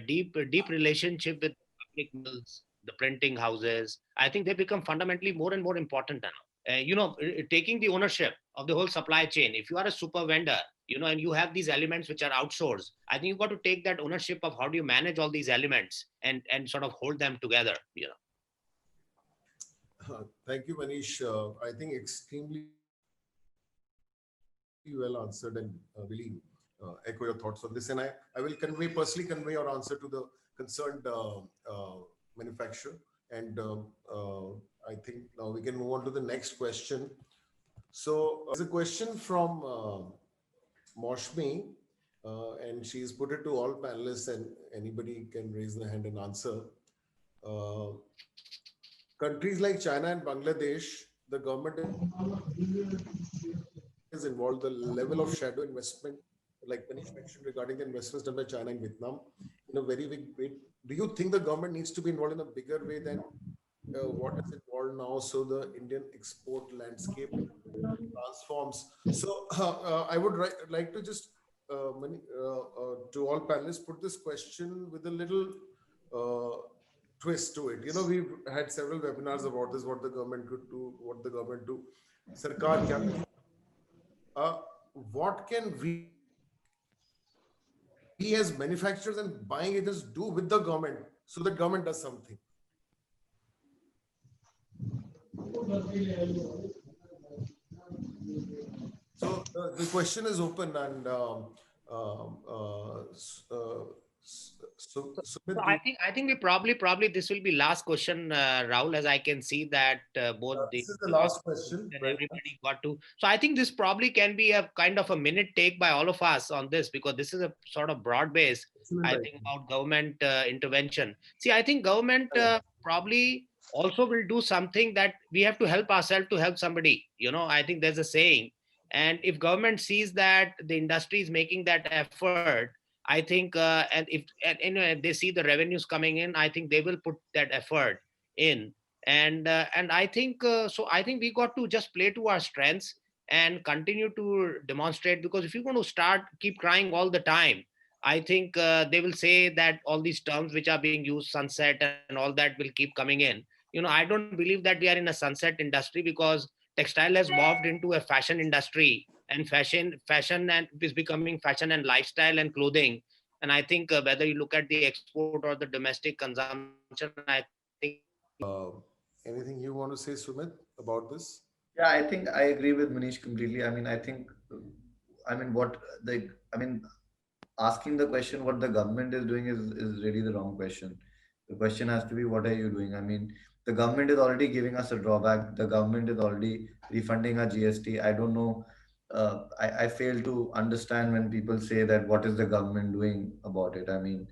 deep relationship with fabric mills, the printing houses, I think they become fundamentally more and more important now. Taking the ownership of the whole supply chain. If you are a super vendor, and you have these elements which are outsourced, I think you've got to take that ownership of how do you manage all these elements and sort of hold them together. Thank you, Manish. I think extremely well answered, and really echo your thoughts on this. And I will personally convey your answer to the concerned manufacturer. And I think now we can move on to the next question. So there's a question from Moshmi, and she's put it to all panelists, and anybody can raise their hand and answer. Uh, Countries like China and Bangladesh, the government is involved. The level of shadow investment, like Manish mentioned, regarding the investments done by China and Vietnam, in a very big way. Do you think the government needs to be involved in a bigger way than what is involved now, so the Indian export landscape transforms? So I would like to just to all panelists put this question with a little twist to it. You know, we've had several webinars about this, what the government could do, what the government do. Sarkar, uh, what can we as manufacturers and buying agents do with the government so that government does something? So the question is open, and so So I think we probably this will be last question, Rahul, as I can see that both this is the last question. and everybody got to. So I think this probably can be a kind of a minute take by all of us on this, because this is a sort of broad base. I think about government intervention. See, I think government probably also will do something that we have to help ourselves to help somebody. You know, I think there's a saying, and if government sees that the industry is making that effort, I think, and if they see the revenues coming in, I think they will put that effort in. And I think so. I think we got to just play to our strengths and continue to demonstrate. Because if you're going to start keep crying all the time, I think they will say that all these terms which are being used, sunset and all that, will keep coming in. You know, I don't believe that we are in a sunset industry, because textile has morphed into a fashion industry, and fashion and is becoming fashion and lifestyle and clothing. And I think whether you look at the export or the domestic consumption, I think Anything you want to say, Sumit, about this? Yeah, I think I agree with Manish completely. I mean, I think, I mean, what the, I mean, asking the question what the government is doing is really the wrong question. The question has to be, what are you doing? I mean, the government is already giving us a drawback. The government is already refunding our GST. I don't know. I fail to understand when people say that what is the government doing about it. I mean,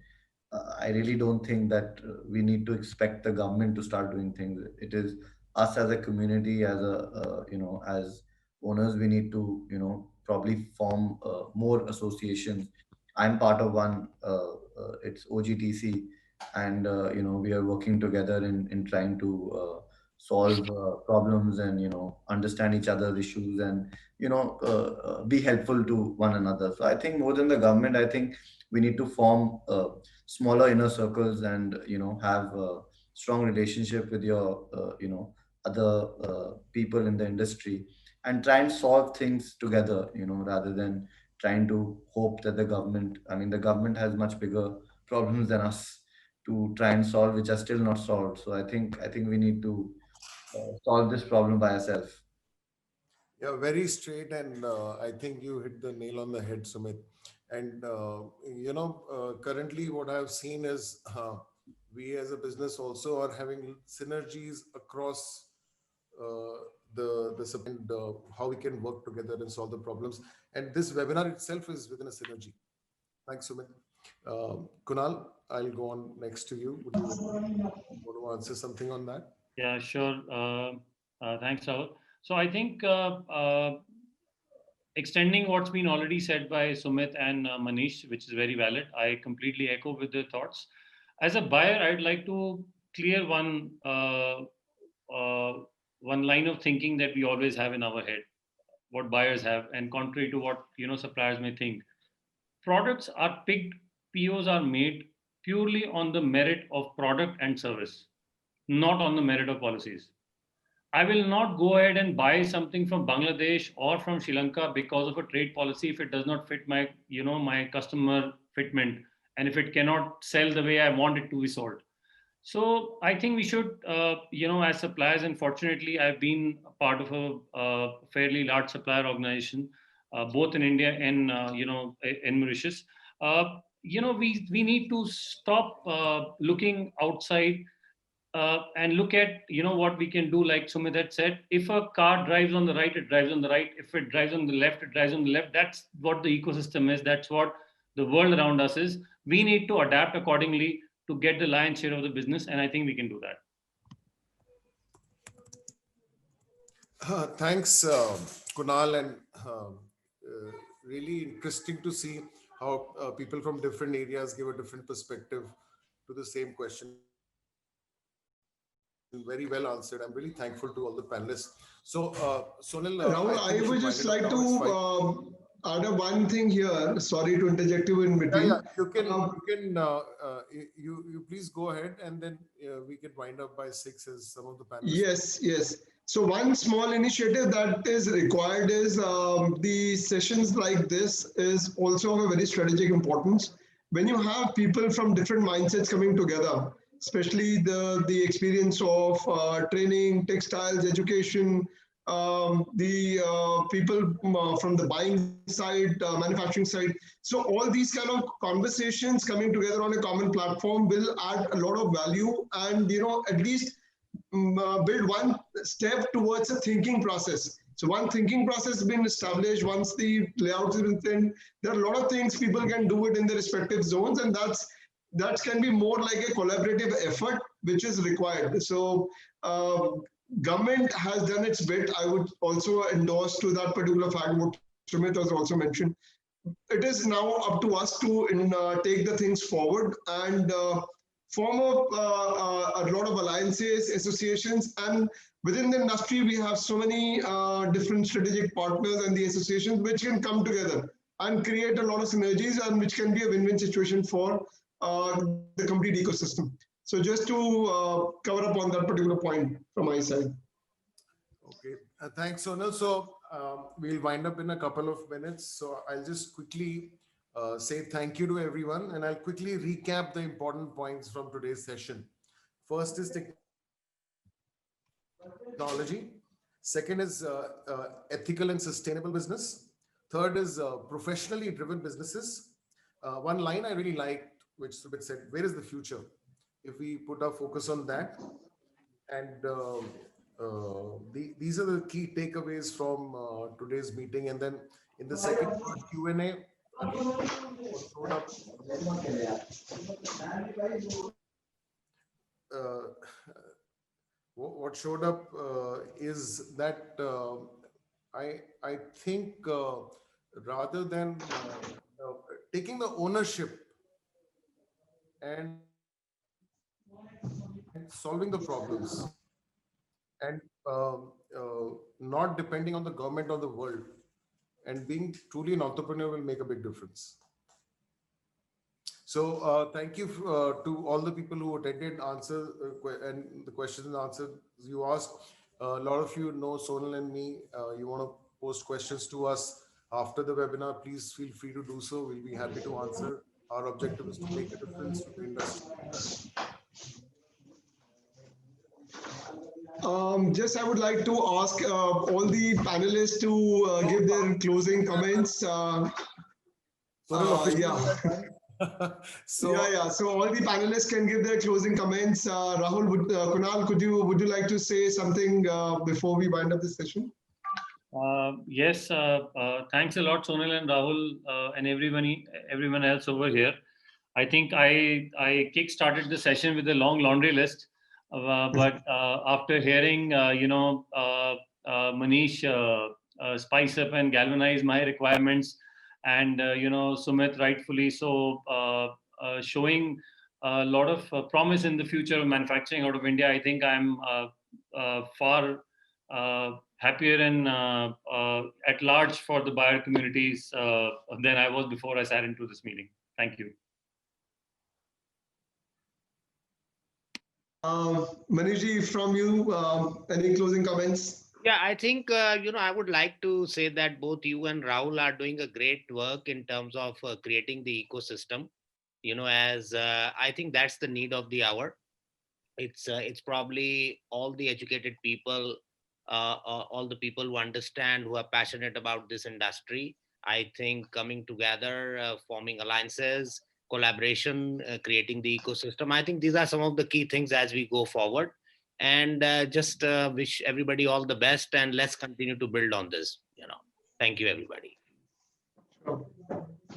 I really don't think that we need to expect the government to start doing things. It is us as a community, as a as owners, we need to probably form more associations. I'm part of one. It's OGTC, and we are working together in trying to solve problems and understand each other's issues and be helpful to one another. So I think more than the government, I think we need to form smaller inner circles and have a strong relationship with your other people in the industry and try and solve things together, rather than trying to hope that the government has much bigger problems than us to try and solve, which are still not solved. So I think we need to solve this problem by ourselves. Yeah, very straight, and I think you hit the nail on the head, Sumit. And currently, what I've seen is we as a business also are having synergies across and how we can work together and solve the problems. And this webinar itself is within a synergy. Thanks, Sumit. Kunal, I'll go on next to you. Would you want to answer something on that? Yeah, sure. Thanks, Rahul. So I think extending what's been already said by Sumit and Manish, which is very valid, I completely echo with their thoughts. As a buyer, I'd like to clear one line of thinking that we always have in our head, what buyers have, and contrary to what suppliers may think. Products are picked, POs are made purely on the merit of product and service, not on the merit of policies. I will not go ahead and buy something from Bangladesh or from Sri Lanka because of a trade policy if it does not fit my, my customer fitment, and if it cannot sell the way I want it to be sold. So I think we should, as suppliers, and fortunately, I've been a part of a fairly large supplier organization, both in India and, in Mauritius. We need to stop looking outside and look at what we can do. Like Sumit had said, if a car drives on the right, it drives on the right. If it drives on the left, it drives on the left. That's what the ecosystem is. That's what the world around us is. We need to adapt accordingly to get the lion's share of the business, and I think we can do that. Thanks, Kunal, and really interesting to see how people from different areas give a different perspective to the same question. Very well answered. I'm really thankful to all the panelists. So, Sonal, Rahul, I I think we would should just wind it like up now. It's fine. to add a one thing here. Sorry to interject you in between. Yeah, you can please go ahead, and then we can wind up by 6 as some of the panelists. Yes. So one small initiative that is required is the sessions like this is also of a very strategic importance. When you have people from different mindsets coming together, especially the experience of training, textiles, education, the people from the buying side, manufacturing side. So all these kind of conversations coming together on a common platform will add a lot of value, and at least build one step towards a thinking process. So one thinking process has been established. Once the layout is within, there are a lot of things people can do it in their respective zones, and that can be more like a collaborative effort which is required. So government has done its bit. I would also endorse to that particular fact what Sumit has also mentioned. It is now up to us to take the things forward and form a lot of alliances, associations, and within the industry we have so many different strategic partners and the associations which can come together and create a lot of synergies, and which can be a win-win situation for the complete ecosystem. So just to cover up on that particular point from my side. Okay, thanks, Sonal. So we'll wind up in a couple of minutes. So I'll just quickly say thank you to everyone, and I'll quickly recap the important points from today's session. First is technology. Second is ethical and sustainable business. Third is professionally driven businesses. One line I really liked, which Subit said, where is the future? If we put our focus on that, and these are the key takeaways from today's meeting. And then in the second Q&A, again, what showed up, what showed up is that I think rather than taking the ownership and solving the problems, and not depending on the government or the world, and being truly an entrepreneur will make a big difference. So thank you to all the people who attended, answer and the questions and answers you asked. A lot of you know Sonal and me. You want to post questions to us after the webinar, please feel free to do so. We'll be happy to answer. Our objective is to make a difference to the industry. Just I would like to ask all the panelists to give their closing comments. Yeah. So all the panelists can give their closing comments. Rahul, Kunal, would you like to say something before we wind up this session? Yes, thanks a lot, Sonal and Rahul, and everyone else over here. I think I kick-started the session with a long laundry list, but after hearing Manish spice up and galvanize my requirements, and Sumit rightfully so showing a lot of promise in the future of manufacturing out of India, I think I'm far happier and at large for the buyer communities than I was before I sat into this meeting. Thank you. Manishji, from you, any closing comments? Yeah, I think, I would like to say that both you and Rahul are doing a great work in terms of creating the ecosystem, as I think that's the need of the hour. It's probably all the educated people, all the people who understand, who are passionate about this industry. I think coming together, forming alliances, collaboration, creating the ecosystem. I think these are some of the key things as we go forward. And just wish everybody all the best, and let's continue to build on this. Thank you, everybody. Sure.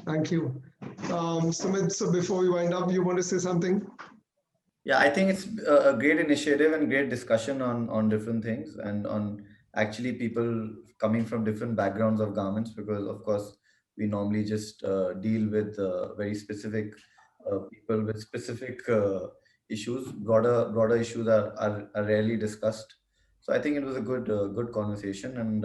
Thank you. Sumit, so before we wind up, you want to say something? Yeah, I think it's a great initiative and great discussion on different things and on actually people coming from different backgrounds of garments, because of course we normally just deal with very specific people with specific issues. Broader issues are rarely discussed. So I think it was a good conversation, and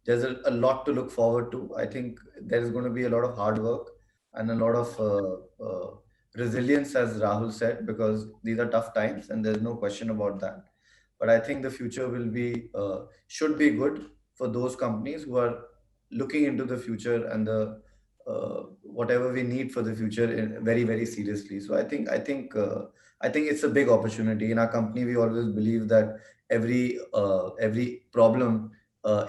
there's a lot to look forward to. I think there is going to be a lot of hard work and a lot of resilience, as Rahul said, because these are tough times and there's no question about that. But I think the future will be should be good for those companies who are looking into the future and the whatever we need for the future very very seriously. So I think it's a big opportunity in our company. We always believe that every problem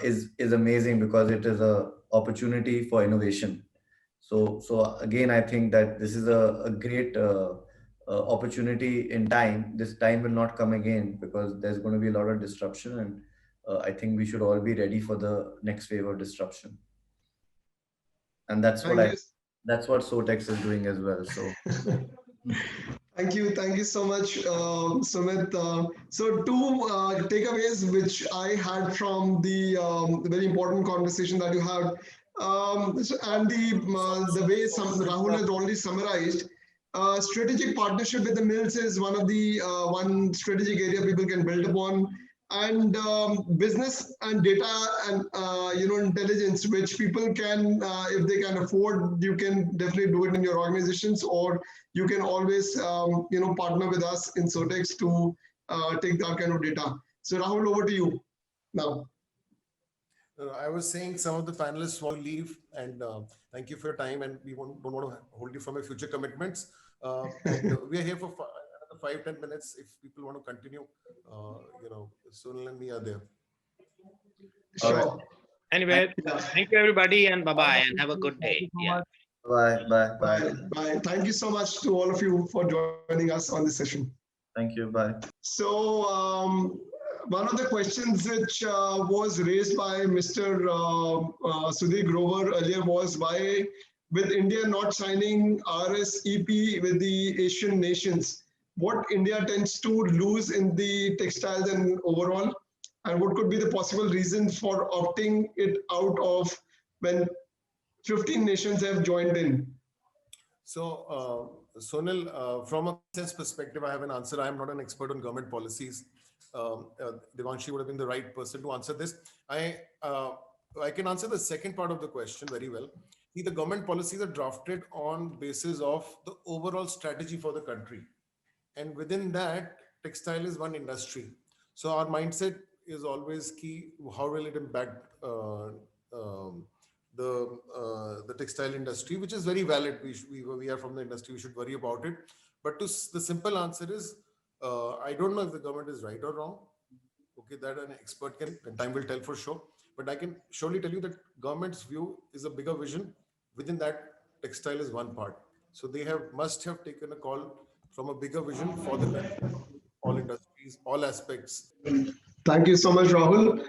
is amazing because it is a opportunity for innovation. So again, I think that this is a great opportunity in time. This time will not come again because there's going to be a lot of disruption, and I think we should all be ready for the next wave of disruption. And Thank you. that's what Sotex is doing as well. So Thank you so much, Sumit. So two takeaways which I had from the very important conversation that you had, and the way Rahul has already summarized. Strategic partnership with the mills is one of the one strategic area people can build upon, and business and data and intelligence, which people can, if they can afford, you can definitely do it in your organizations, or you can always partner with us in Sotex to take that kind of data. So Rahul, over to you now. I was saying some of the panelists want to leave, and thank you for your time. And we don't want to hold you from your future commitments. And we are here for another 5-10 minutes. If people want to continue, Sunil and me are there. Sure. All right. Anyway, thank you, everybody, and bye-bye, and have a good day. Yeah. Bye. Thank you so much to all of you for joining us on this session. Thank you. Bye. So one of the questions which was raised by Mr. Sudhir Grover earlier was why, with India not signing RCEP with the Asian nations, what India tends to lose in the textiles and overall, and what could be the possible reasons for opting it out of when 15 nations have joined in? So, Sonal, from a sense perspective, I have an answer. I am not an expert on government policies. Devanshi would have been the right person to answer this. I can answer the second part of the question very well. See, the government policies are drafted on basis of the overall strategy for the country. And within that, textile is one industry. So our mindset is always key. How will it impact the textile industry, which is very valid. We are from the industry. We should worry about it. But the simple answer is, I don't know if the government is right or wrong. Okay, that an expert can, and time will tell for sure. But I can surely tell you that government's view is a bigger vision. Within that, textile is one part. So they must have taken a call from a bigger vision for the country, all industries, all aspects. Thank you so much, Rahul.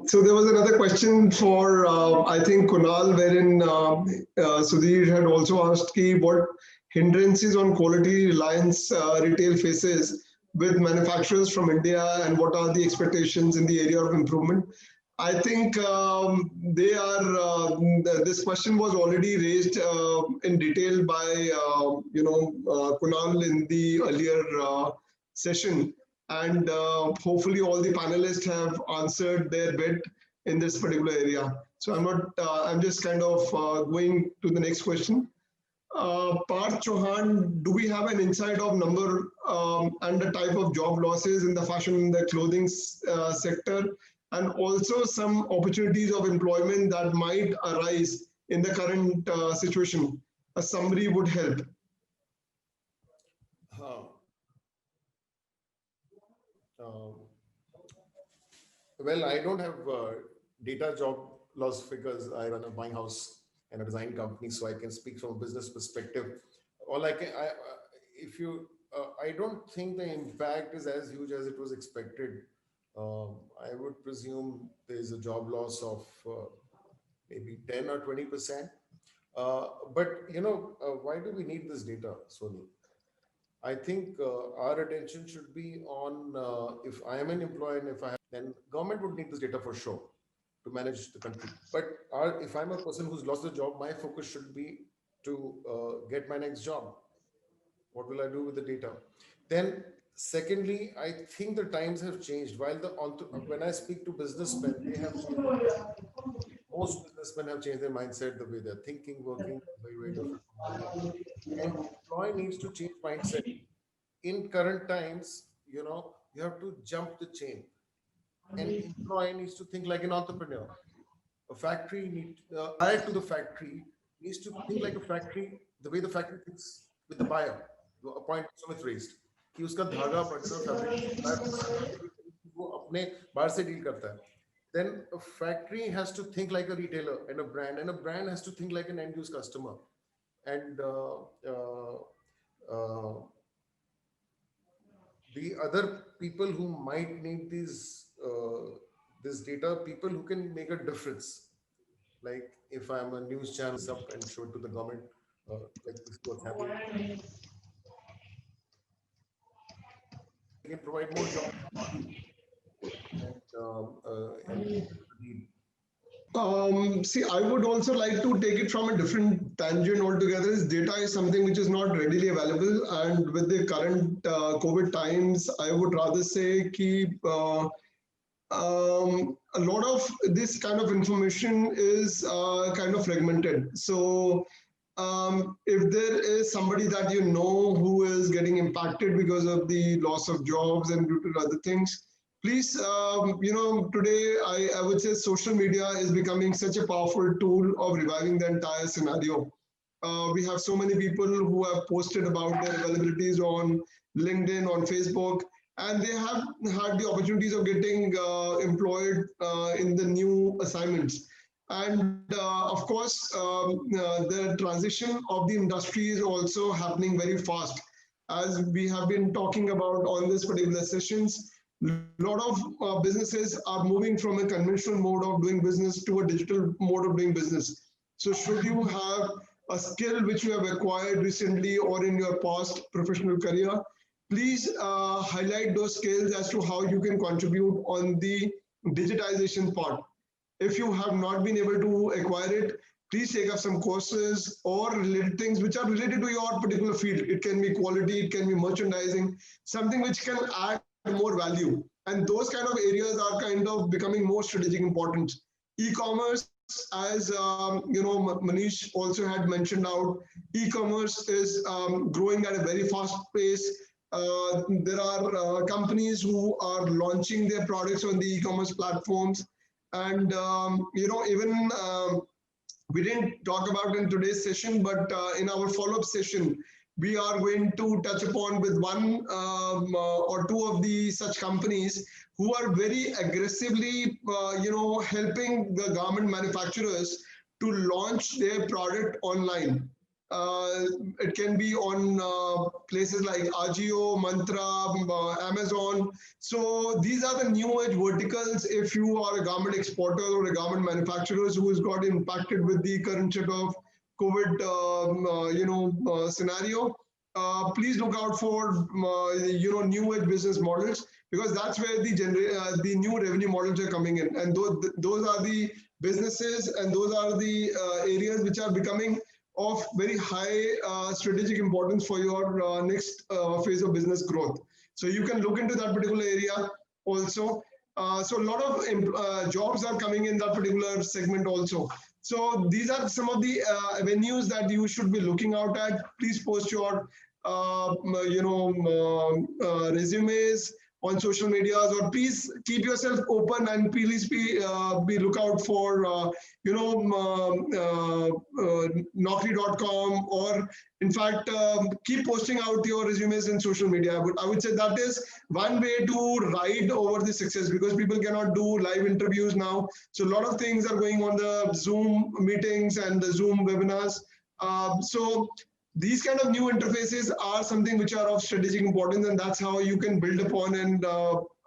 So there was another question for, I think, Kunal, wherein Sudhir had also asked what hindrances on quality Reliance Retail faces with manufacturers from India, and what are the expectations in the area of improvement. I think this question was already raised in detail by Kunal in the earlier session, and hopefully all the panelists have answered their bit in this particular area. So I'm just kind of going to the next question. Parth Chauhan, do we have an insight of number and the type of job losses in the fashion and the clothing sector, and also some opportunities of employment that might arise in the current situation? A summary would help. Well, I don't have data job loss figures. I run a buying house. and a design company, so I can speak from a business perspective. All I can, if you, I don't think the impact is as huge as it was expected. I would presume there is a job loss of maybe 10 or 20%. But why do we need this data, Sony? I think our attention should be on if I am an employee and if I have, then government would need this data for sure to manage the country. But if I'm a person who's lost a job, my focus should be to get my next job. What will I do with the data? Then, secondly, I think the times have changed. While when I speak to businessmen, they have most businessmen have changed their mindset, the way they're thinking, working, very, very different. And employee needs to change mindset. In current times, you have to jump the chain. An employee needs to think like an entrepreneur. A factory buyer to the factory needs to think like a factory, the way the factory thinks with the buyer. A point Sumit raised कि उसका धागा बटना fabric वो अपने बाहर से deal करता है. Then a factory has to think like a retailer and a brand has to think like an end use customer. And the other people who might need this data, people who can make a difference. Like if I'm a news channel up and show it to the government, like this is what's happening. We can provide more jobs. See, I would also like to take it from a different tangent altogether. This data is something which is not readily available, and with the current COVID times, I would rather say keep a lot of this kind of information is kind of fragmented. So if there is somebody that you know who is getting impacted because of the loss of jobs and due to other things, please, today I would say social media is becoming such a powerful tool of reviving the entire scenario. We have so many people who have posted about their availabilities on LinkedIn, on Facebook, and they have had the opportunities of getting employed in the new assignments. And of course, the transition of the industry is also happening very fast. As we have been talking about on this particular sessions, a lot of businesses are moving from a conventional mode of doing business to a digital mode of doing business. So should you have a skill which you have acquired recently or in your past professional career, please highlight those skills as to how you can contribute on the digitization part. If you have not been able to acquire it, please take up some courses or related things which are related to your particular field. It can be quality, it can be merchandising, something which can add more value. And those kind of areas are kind of becoming more strategic important. E-commerce, as Manish also had mentioned out, e-commerce is growing at a very fast pace. There are companies who are launching their products on the e-commerce platforms. And, even we didn't talk about in today's session, but in our follow-up session, we are going to touch upon with one or two of the such companies who are very aggressively, helping the garment manufacturers to launch their product online. It can be on places like Ajio, Mantra, Amazon. So these are the new age verticals. If you are a garment exporter or a garment manufacturer who has got impacted with the current set of COVID, scenario, please look out for new age business models, because that's where the new revenue models are coming in, and those are the businesses and those are the areas which are becoming of very high strategic importance for your next phase of business growth. So you can look into that particular area also. So a lot of jobs are coming in that particular segment also. So these are some of the avenues that you should be looking out at. Please post your resumes on social medias, or please keep yourself open and please be lookout for Naukri.com, or in fact keep posting out your resumes in social media. But I would say that is one way to ride over the success, because people cannot do live interviews now. So a lot of things are going on the Zoom meetings and the Zoom webinars. So these kind of new interfaces are something which are of strategic importance, and that's how you can build upon and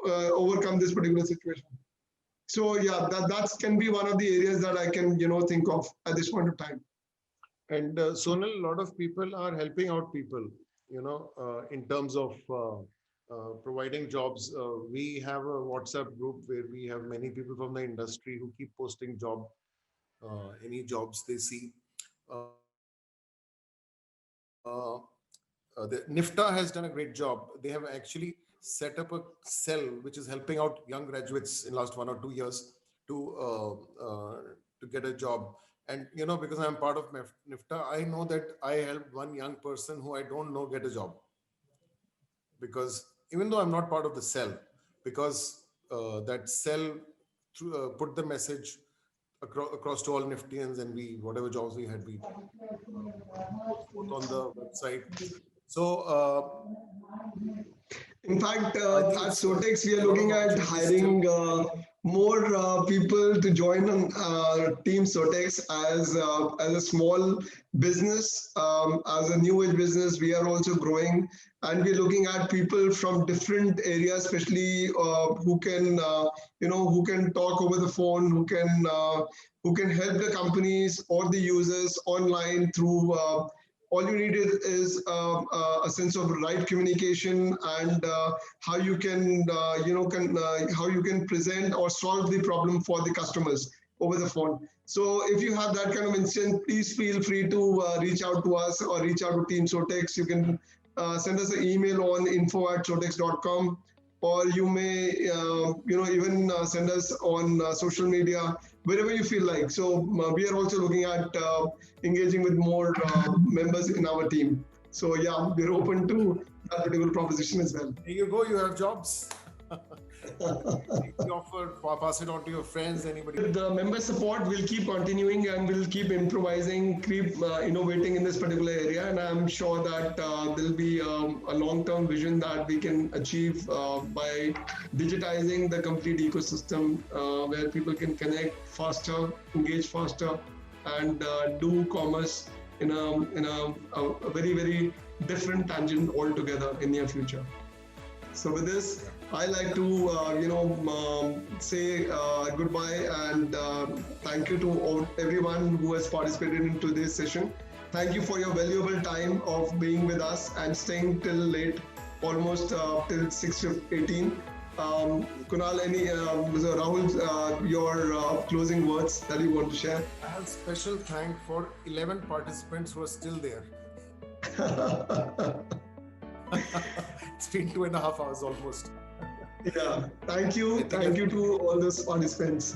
overcome this particular situation. So yeah, that can be one of the areas that I can think of at this point of time. And Sonal, a lot of people are helping out people, in terms of providing jobs. We have a WhatsApp group where we have many people from the industry who keep posting any jobs they see. The NIFTA has done a great job. They have actually set up a cell which is helping out young graduates in last 1 or 2 years to get a job. And because I'm part of NIFTA, I know that I helped one young person who I don't know get a job. Because even though I'm not part of the cell, because that cell put the message across to all Niftians, and whatever jobs we had, we put on the website. So in fact, at Sotex, we are looking at hiring more people to join on Team Sotex as a small business, as a new age business. We are also growing, and we're looking at people from different areas, especially who can talk over the phone, who can help the companies or the users online through. All you need is a sense of right communication, and how you can how you can present or solve the problem for the customers over the phone. So if you have that kind of instance, please feel free to reach out to us or reach out to Team Sotex. You can send us an email on info@sotex.com, or you may even send us on social media, wherever you feel like. So we are also looking at engaging with more members in our team. So yeah, we're open to that particular proposition as well. There you go, you have jobs. You offer, pass it on to your friends, anybody. The member support will keep continuing, and we'll keep improvising, keep innovating in this particular area. And I'm sure that there'll be a long-term vision that we can achieve by digitizing the complete ecosystem, where people can connect faster, engage faster, and do commerce in a very, very different tangent altogether in near future. So with this, I like to say goodbye, and thank you to everyone who has participated into this session. Thank you for your valuable time of being with us and staying till late, almost till 6:18. Kunal, Rahul, your closing words that you want to share? I have special thank for 11 participants who are still there. It's been 2.5 hours almost. Yeah, thank you. Thank you to all those participants.